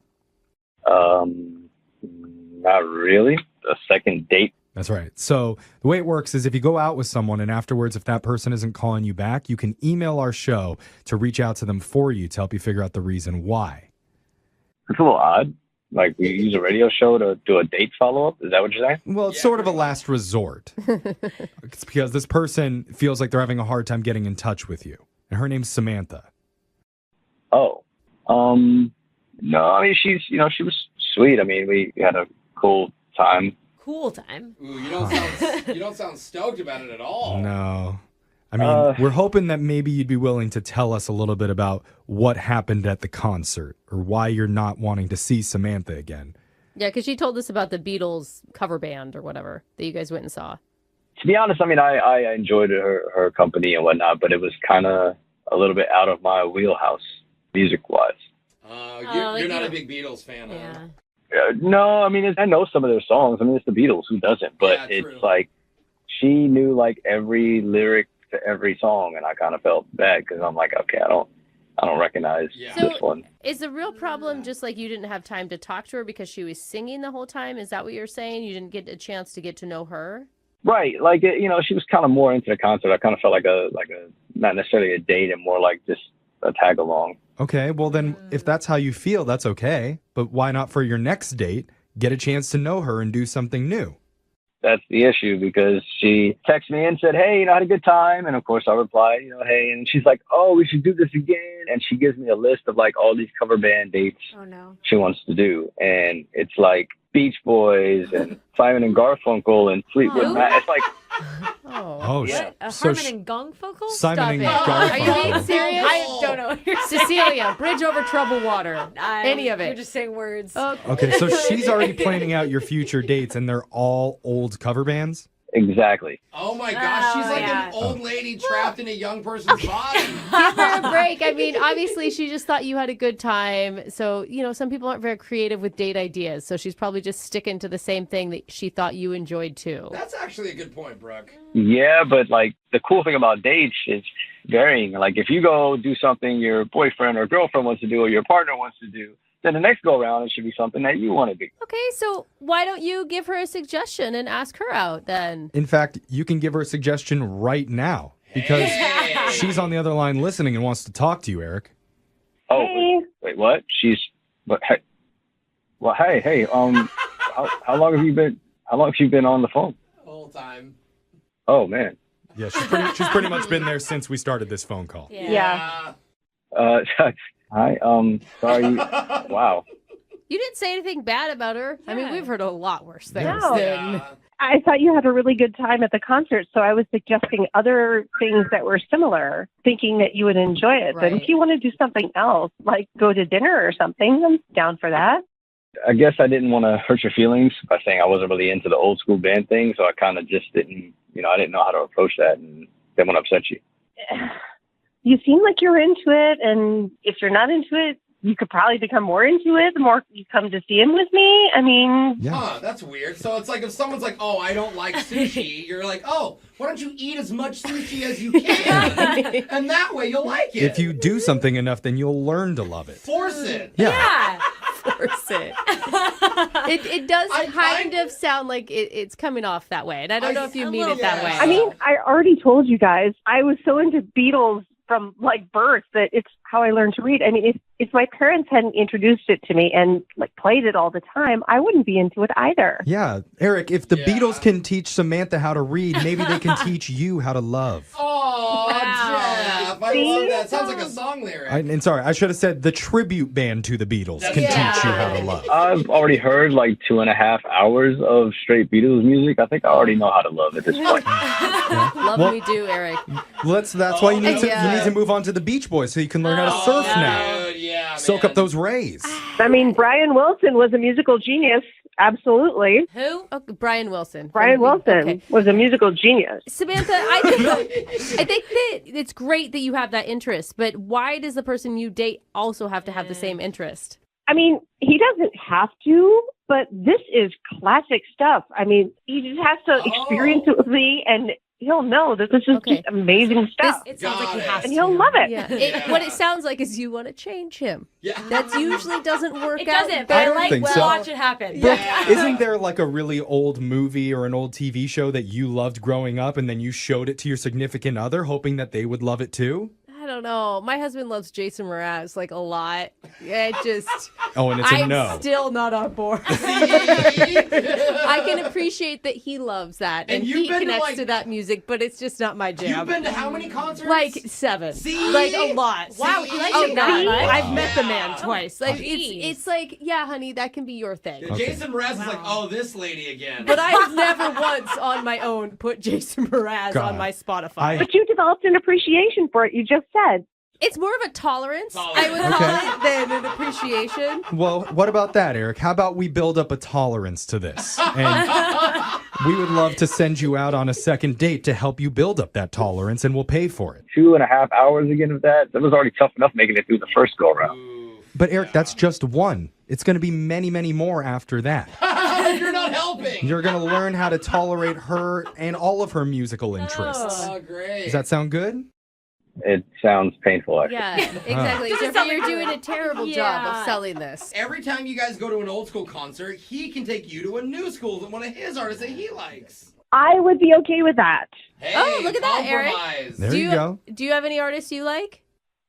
Not really. A second date? That's right. So the way it works is if you go out with someone and afterwards, if that person isn't calling you back, you can email our show to reach out to them for you to help you figure out the reason why. It's a little odd. Like, we use a radio show to do a date follow-up? Is that what you're saying? Well, it's sort of a last resort. It's because this person feels like they're having a hard time getting in touch with you. And her name's Samantha. Oh. No, I mean, she was sweet. I mean, we had a cool time. Cool time. Ooh, you don't sound stoked about it at all. No. I mean, we're hoping that maybe you'd be willing to tell us a little bit about what happened at the concert or why you're not wanting to see Samantha again. Yeah, because she told us about the Beatles cover band or whatever that you guys went and saw. To be honest, I mean, I enjoyed her company and whatnot, but it was kind of a little bit out of my wheelhouse, music-wise. You're not a big Beatles fan, huh? No, I mean, I know some of their songs. I mean, it's the Beatles. Who doesn't? But it's like she knew like every lyric to every song, and I kind of felt bad because I'm like, okay, I don't recognize this one. Is the real problem just like you didn't have time to talk to her because she was singing the whole time? Is that what you're saying? You didn't get a chance to get to know her? Right, like she was kind of more into the concert. I kind of felt like a not necessarily a date, and more like just a tag along. Okay, well then, if that's how you feel, that's okay. But why not for your next date, get a chance to know her and do something new? That's the issue, because she texted me and said, hey, I had a good time. And of course I replied, hey, and she's like, oh, we should do this again. and she gives me a list of like all these cover band dates she wants to do, and it's like Beach Boys and Simon and Garfunkel and Fleetwood Mac. It's like, yeah. Harmon and Garfunkel? Simon and Stop it. Garfunkel. Are you being serious? I don't know what you're saying. Cecilia, Bridge Over Troubled Water. Any of it. You're just saying words. Okay, so she's already planning out your future dates, and they're all old cover bands? exactly. Oh my gosh, she's like an old lady trapped in a young person's body. Give her a break. I mean, obviously, she just thought you had a good time. So, some people aren't very creative with date ideas. So she's probably just sticking to the same thing that she thought you enjoyed too. That's actually a good point, Brooke. Yeah, but like the cool thing about dates is varying. Like if you go do something your boyfriend or girlfriend wants to do or your partner wants to do, then the next go around it should be something that you want to do. Okay, so why don't you give her a suggestion and ask her out then? In fact, you can give her a suggestion right now because she's on the other line listening and wants to talk to you, Eric. Oh, wait, what? But hey, well, hey, how long have you been on the phone? The whole time. Oh man. Yeah, she's pretty much been there since we started this phone call. Yeah. Hi, sorry. Wow. You didn't say anything bad about her. I mean, we've heard a lot worse things. No. I thought you had a really good time at the concert, so I was suggesting other things that were similar, thinking that you would enjoy it. But if you want to do something else, like go to dinner or something, I'm down for that. I guess I didn't want to hurt your feelings by saying I wasn't really into the old school band thing, so I kind of just didn't, I didn't know how to approach that and didn't want to upset you. You seem like you're into it, and if you're not into it, you could probably become more into it the more you come to see him with me. I mean... Huh, that's weird. So it's like if someone's like, oh, I don't like sushi, you're like, oh, why don't you eat as much sushi as you can? And that way you'll like it. If you do something enough, then you'll learn to love it. Force it. Yeah. Force it. It does kind of sound like it's coming off that way, and I don't know if you mean it that way. I mean, I already told you guys, I was so into Beatles from like birth that it's how I learned to read. I mean, if my parents hadn't introduced it to me and like played it all the time, I wouldn't be into it either. Yeah, Eric, if the Beatles can teach Samantha how to read, maybe they can teach you how to love. Oh, Jeff, I love that. Sounds like a song lyric. And sorry, I should have said the tribute band to the Beatles can teach you how to love. I've already heard like 2.5 hours of straight Beatles music. I think I already know how to love at this point. Love me do, Eric. That's why you need to move on to the Beach Boys so you can learn how to surf now. Yeah, soak up those rays. I mean, Brian Wilson was a musical genius. Absolutely. Who? Oh, Brian Wilson. Brian Wilson was a musical genius. Samantha, I think that it's great that you have that interest, but why does the person you date also have to have the same interest? I mean, he doesn't have to, but this is classic stuff. I mean, he just has to experience it with me, and he'll know that this is just amazing stuff. It sounds like he has and he'll love it. Yeah. What it sounds like is you want to change him. Yeah. That usually doesn't work It out. doesn't, but I like think to so. watch it happen. Brooke, isn't there like a really old movie or an old TV show that you loved growing up and then you showed it to your significant other hoping that they would love it too? I don't know. My husband loves Jason Mraz like a lot. Yeah, it just. Oh, and it's a no. I'm still not on board. I can appreciate that he loves that and he connects to that music, but it's just not my jam. You've been to how many concerts? Like 7. See? Like a lot. Wow, he likes Oh, it that much? I've met the man twice. Like Jeez. it's like, yeah, honey, that can be your thing. Jason Mraz is like, oh, this lady again. But I've never once on my own put Jason Mraz on my Spotify. But you developed an appreciation for it. You just said. It's more of a tolerance, I would call it, than an appreciation. Well, what about that, Eric? How about we build up a tolerance to this? And we would love to send you out on a second date to help you build up that tolerance, and we'll pay for it. 2.5 hours again of that? That was already tough enough making it through the first go around. But Eric, that's just one. It's going to be many, many more after that. You're not helping. You're going to learn how to tolerate her and all of her musical interests. Oh, great. Does that sound good? It sounds painful, actually. Yeah, exactly. So you're doing a terrible job of selling this. Every time you guys go to an old school concert, he can take you to a new school that one of his artists that he likes. I would be okay with that. Hey, look at that, Eric. There you go. Do you have any artists you like?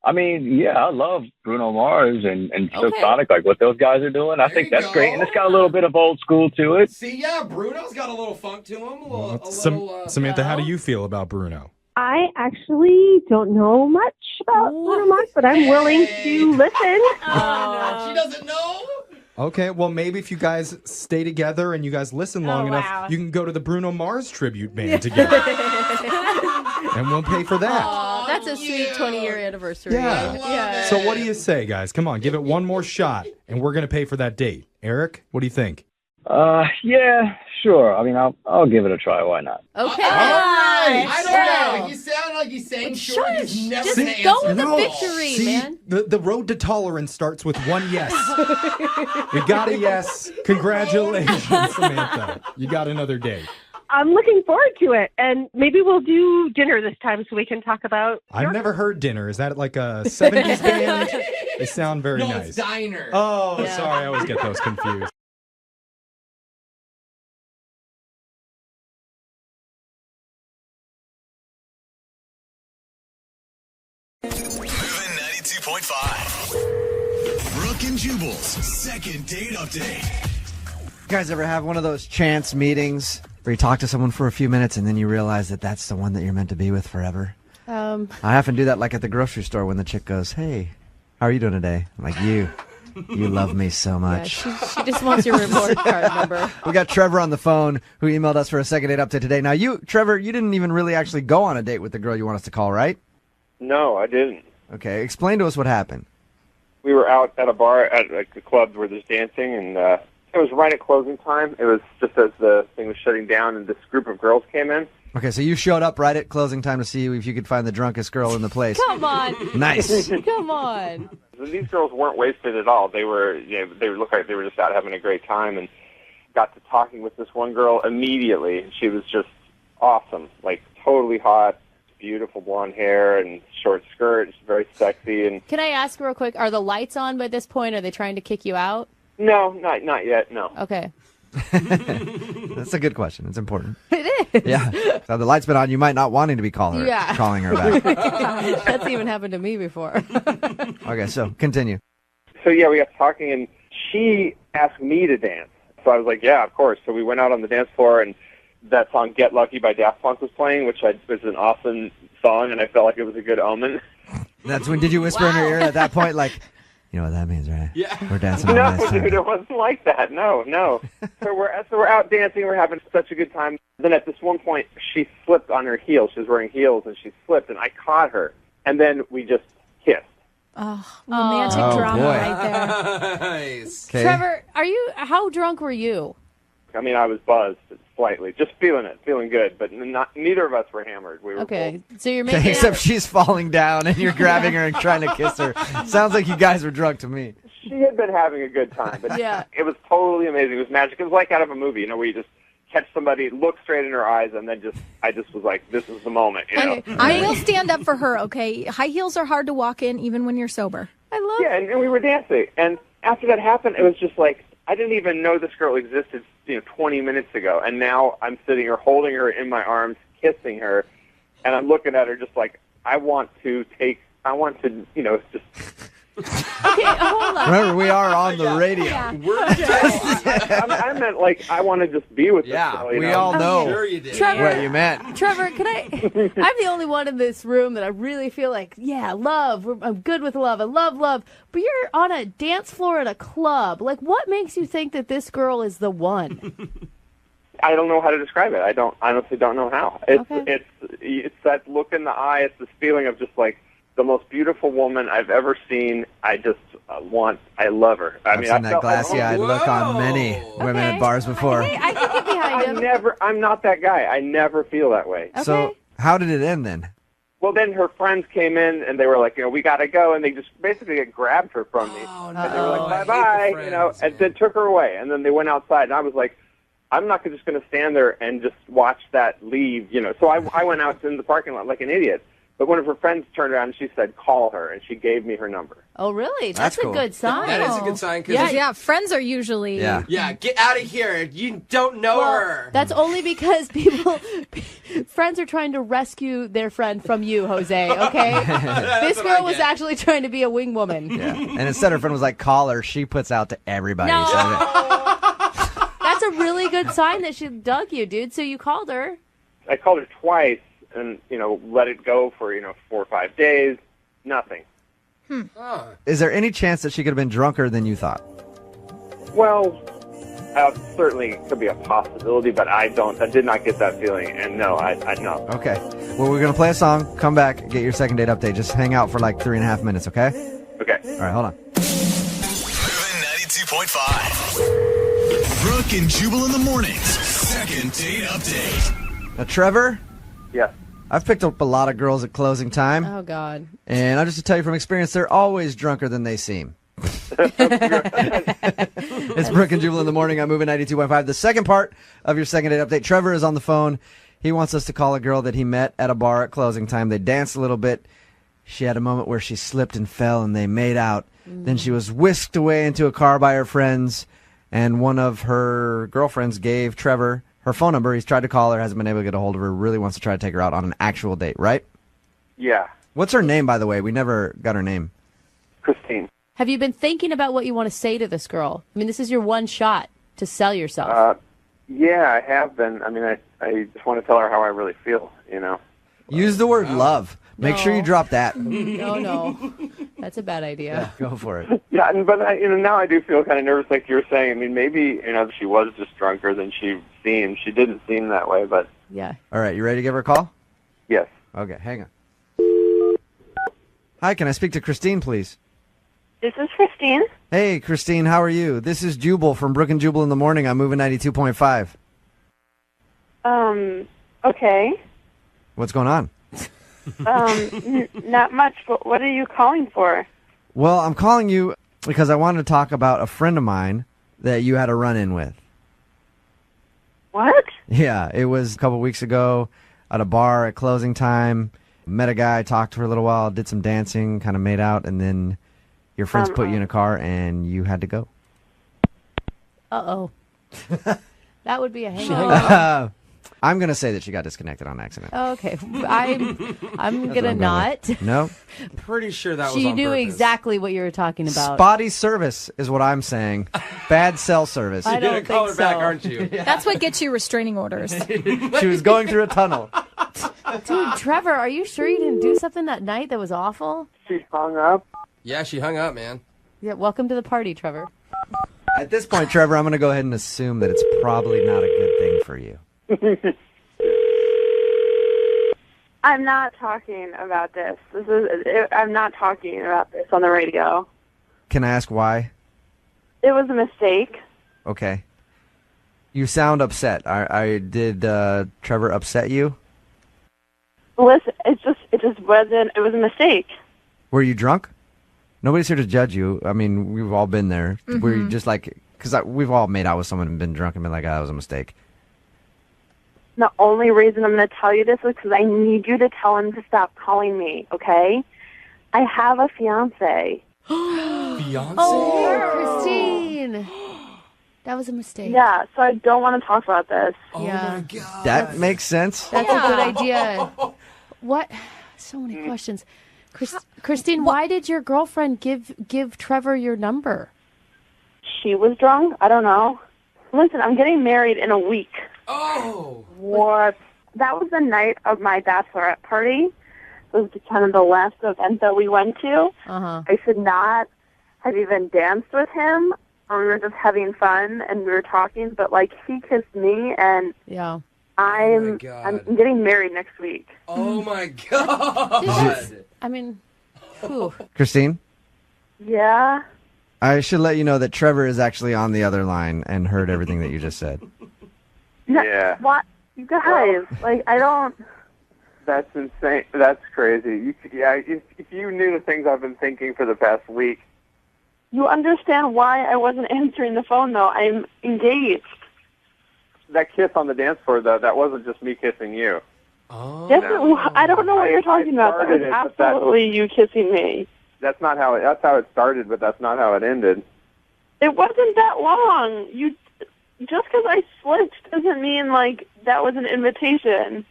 I mean, yeah, I love Bruno Mars and Silk Sonic, like what those guys are doing. I think that's great. And it's got a little bit of old school to it. See, yeah, Bruno's got a little funk to him. Samantha, how do you feel about Bruno? I actually don't know much about Bruno Mars, but I'm willing to listen. She doesn't know. Okay, well, maybe if you guys stay together and you guys listen long enough, wow. you can go to the Bruno Mars tribute band together. And we'll pay for that. Aw, that's a sweet 20-year anniversary. Yeah. So what do you say, guys? Come on, give it one more shot, and we're going to pay for that date. Eric, what do you think? Yeah, sure. I mean, I'll give it a try. Why not? Okay. I don't know. You sound like he's saying sure. He's never Just going to go answer with the no. victory, See, man. the road to tolerance starts with one yes. You got a yes. Congratulations, Samantha. You got another date. I'm looking forward to it, and maybe we'll do dinner this time so we can talk about. I've never heard dinner. Is that like a 70s band? They sound very No, nice. it's diner. Oh, sorry. I always get those confused. Moving 92.5. Brooke and Jubal's second date update. You guys ever have one of those chance meetings where you talk to someone for a few minutes and then you realize that that's the one that you're meant to be with forever? I often do that, like at the grocery store when the chick goes, "Hey, how are you doing today?" I'm like, you love me so much. Yeah, she just wants your report card number. We got Trevor on the phone who emailed us for a second date update today. Now, Trevor, you didn't even really actually go on a date with the girl you want us to call, right? No, I didn't. Okay, explain to us what happened. We were out at a bar at like a club where there's dancing, and it was right at closing time. It was just as the thing was shutting down, and this group of girls came in. Okay, so you showed up right at closing time to see if you could find the drunkest girl in the place. Come on. Nice. Come on. These girls weren't wasted at all. They were, they looked like they were just out having a great time, and got to talking with this one girl immediately. She was just awesome, like totally hot, beautiful blonde hair and short skirt, just very sexy. And Can I ask real quick, are the lights on by this point? Are they trying to kick you out? no, not yet. No. Okay. That's a good question. It's important. It is. Yeah. So the light's been on. You might not wanting to be calling her back. That's even happened to me before. Okay, so continue. So yeah, we got talking, and she asked me to dance. So I was like, yeah, of course. So we went out on the dance floor, and that song "Get Lucky" by Daft Punk was playing, which was an awesome song, and I felt like it was a good omen. That's when, did you whisper in her ear at that point, like, you know what that means, right? Yeah. We're dancing on No, this time. dude, it wasn't like that. No. So we're out dancing. We're having such a good time. Then at this one point, she slipped on her heels. She was wearing heels, and she slipped, and I caught her. And then we just kissed. Oh, romantic Oh, drama boy. right there. Nice. Okay. Trevor, how drunk were you? I mean, I was buzzed slightly, just feeling good, but neither of us were hammered. We were Okay, so you're Okay, making except she's falling down and you're grabbing her and trying to kiss her. Sounds like you guys were drunk to me. She had been having a good time, but Yeah. it was totally amazing. It was magic. It was like out of a movie, where you just catch somebody, look straight in her eyes, and then I just was like, this is the moment, Okay, I will stand up for her, okay? High heels are hard to walk in even when you're sober. Yeah, and we were dancing. And after that happened, it was just like, I didn't even know this girl existed 20 minutes ago. And now I'm sitting here holding her in my arms, kissing her, and I'm looking at her just like, I want to just... Okay, hold on. Remember, we are on the radio. Yeah. I meant like, I want to just be with this girl. We all know Sure you did. Trevor, what you meant. Trevor, I'm the only one in this room that I really feel like, yeah, love. I'm good with love. I love love. But you're on a dance floor at a club. Like, what makes you think that this girl is the one? I don't know how to describe it. I honestly don't know how. It's that look in the eye. It's this feeling of just like the most beautiful woman I've ever seen. I just I love her. I've seen that glassy-eyed look on many women at bars before. Hey, I can get behind him. I'm not that guy. I never feel that way. Okay. So how did it end then? Well, then her friends came in and they were like, we got to go, and they just basically grabbed her from me. Oh, And they were like, bye-bye, and then took her away. And then they went outside, and I was like, I'm not just going to stand there and just watch that leave, So I went out in the parking lot like an idiot. But one of her friends turned around and she said, call her, and she gave me her number. Oh, really? That's cool. a good sign. That is a good sign. Yeah, friends are usually... Yeah, get out of here. You don't know her. That's only because friends are trying to rescue their friend from you, Jose, okay? This girl was actually trying to be a wing woman. Yeah. And instead her friend was like, call her, she puts out to everybody. No. So That's a really good sign that she dug you, dude. So you called her. I called her twice and, let it go for, 4 or 5 days. Nothing. Is there any chance that she could have been drunker than you thought? Well, certainly could be a possibility, but I did not get that feeling. And no, I no. Okay. Well, we're going to play a song, come back, get your second date update. Just hang out for like 3.5 minutes, okay? Okay. All right, hold on. Moving 92.5. Brooke and Jubal in the mornings. Second date update. Now, Trevor? Yes. I've picked up a lot of girls at closing time. Oh, God. And I'll just tell you from experience, they're always drunker than they seem. It's Brooke and Jubal in the morning. I'm moving 92.5. The second part of your second date update. Trevor is on the phone. He wants us to call a girl that he met at a bar at closing time. They danced a little bit. She had a moment where she slipped and fell, and they made out. Then she was whisked away into a car by her friends, and one of her girlfriends gave Trevor her phone number. He's tried to call her, hasn't been able to get a hold of her, really wants to try to take her out on an actual date, right? Yeah. What's her name, by the way? We never got her name. Christine. Have you been thinking about what you want to say to this girl? I mean, this is your one shot to sell yourself. Yeah, I have been. I mean, I just want to tell her how I really feel, Use the word love. Make sure you drop that. No. That's a bad idea. Go for it. Yeah, but now I do feel kind of nervous, like you were saying. I mean, maybe she was just drunker than she seemed. She didn't seem that way, but yeah. All right, you ready to give her a call? Yes. Okay, hang on. Hi, can I speak to Christine, please? This is Christine. Hey, Christine, how are you? This is Jubal from Brooke and Jubal in the morning. I'm moving 92.5. Okay. What's going on? Not much, but what are you calling for? Well, I'm calling you because I wanted to talk about a friend of mine that you had a run-in with. What? Yeah, it was a couple weeks ago at a bar at closing time. Met a guy, talked to her a little while, did some dancing, kind of made out, and then your friends put you in a car and you had to go. Uh-oh. That would be a hang-up. I'm going to say that she got disconnected on accident. Okay. I'm going to not. No? Pretty sure that was She on knew purpose. exactly what you were talking about. Spotty service is what I'm saying. Bad cell service. I don't call think her back, so. aren't you? That's what gets you restraining orders. She was going through a tunnel. Dude, Trevor, are you sure you didn't do something that night that was awful? she hung up. Yeah, she hung up, man. Yeah, welcome to the party, Trevor. At this point, Trevor, I'm going to go ahead and assume that it's probably not a good thing for you. I'm not talking about this. I'm not talking about this on the radio. Can I ask why? It was a mistake. Okay. You sound upset. Did Trevor upset you? Listen, it just wasn't. It was a mistake. Were you drunk? Nobody's here to judge you. I mean, we've all been there. Mm-hmm. Were you just like, because we've all made out with someone and been drunk and been like, that was a mistake. The only reason I'm going to tell you this is because I need you to tell him to stop calling me, okay? I have a fiance. Fiance? Oh, Christine. That was a mistake. Yeah, so I don't want to talk about this. Oh my God. That makes sense. That's a good idea. What? So many questions. Christine, why did your girlfriend give Trevor your number? She was drunk? I don't know. Listen, I'm getting married in a week. Oh. What? That was the night of my bachelorette party. It was kind of the last event that we went to. Uh-huh. I should not have even danced with him. Or we were just having fun and we were talking, but like he kissed me and yeah. I'm getting married next week. Oh my God. I mean, whew. Christine, Yeah. I should let you know that Trevor is actually on the other line and heard everything that you just said. Yeah. What? You guys, like, I don't... That's insane. That's crazy. If you knew the things I've been thinking for the past week. You understand why I wasn't answering the phone, though. I'm engaged. That kiss on the dance floor, though, that wasn't just me kissing you. Oh. Yes, I don't know what you're talking about. That was absolutely you kissing me. That's how it started, but that's not how it ended. It wasn't that long. Just because I slipped doesn't mean, like, that was an invitation.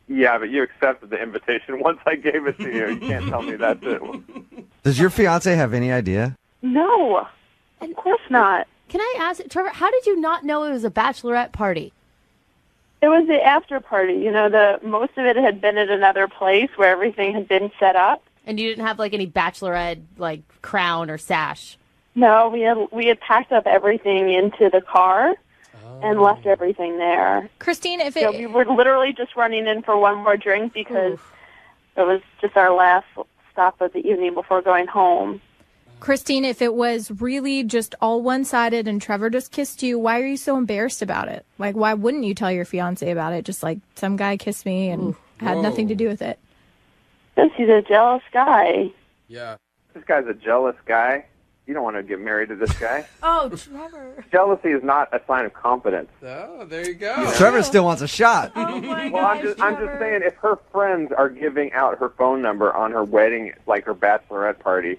Yeah, but you accepted the invitation once I gave it to you. You can't tell me that, too. Does your fiance have any idea? No, of course not. Can I ask, Trevor, how did you not know it was a bachelorette party? It was the after party. You know, most of it had been at another place where everything had been set up. And you didn't have like any bachelorette like crown or sash. No, we had packed up everything into the car and left everything there. Christine, if we were literally just running in for one more drink because it was just our last stop of the evening before going home. Christine, if it was really just all one-sided and Trevor just kissed you, why are you so embarrassed about it? Like, why wouldn't you tell your fiance about it? Just like, some guy kissed me and had nothing to do with it. Because he's a jealous guy. Yeah. This guy's a jealous guy. You don't want to get married to this guy. Oh, Trevor. Jealousy is not a sign of confidence. Oh, there you go. Trevor still wants a shot. Oh my Well, I'm just saying, if her friends are giving out her phone number on her wedding, like her bachelorette party,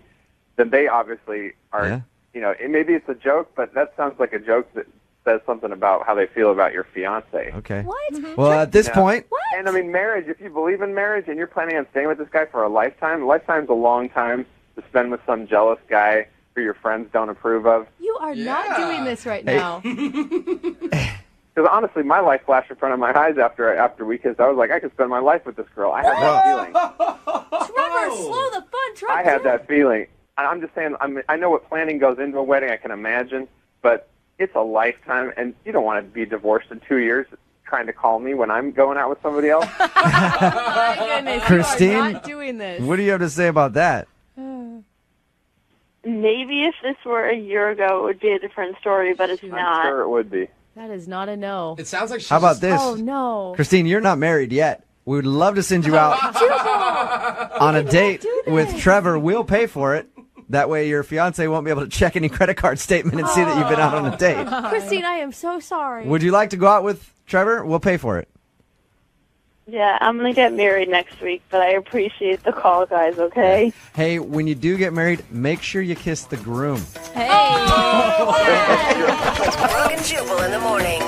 then they obviously are, you know, maybe it's a joke, but that sounds like a joke that says something about how they feel about your fiance. Okay. What? Well, at this point, And I mean, marriage, if you believe in marriage and you're planning on staying with this guy for a lifetime's a long time to spend with some jealous guy who your friends don't approve of. You are not doing this right now. Because honestly, my life flashed in front of my eyes after we kissed. I was like, I could spend my life with this girl. I had that feeling. Trevor, slow the fun truck I had that feeling. I'm just saying, I know what planning goes into a wedding, I can imagine, but it's a lifetime, and you don't want to be divorced in 2 years trying to call me when I'm going out with somebody else. My goodness, Christine, you are not doing this. what do you have to say about that? Maybe if this were a year ago, it would be a different story, but it's not. I'm sure it would be. That is not a no. It sounds like she's How about this? Oh, no. Christine, you're not married yet. We would love to send you out on a date with Trevor. We'll pay for it. That way your fiance won't be able to check any credit card statement and see that you've been out on a date. Christine, I am so sorry. Would you like to go out with Trevor? We'll pay for it. Yeah, I'm going to get married next week, but I appreciate the call, guys, okay? Hey, when you do get married, make sure you kiss the groom. Brooke and Jubal in the morning.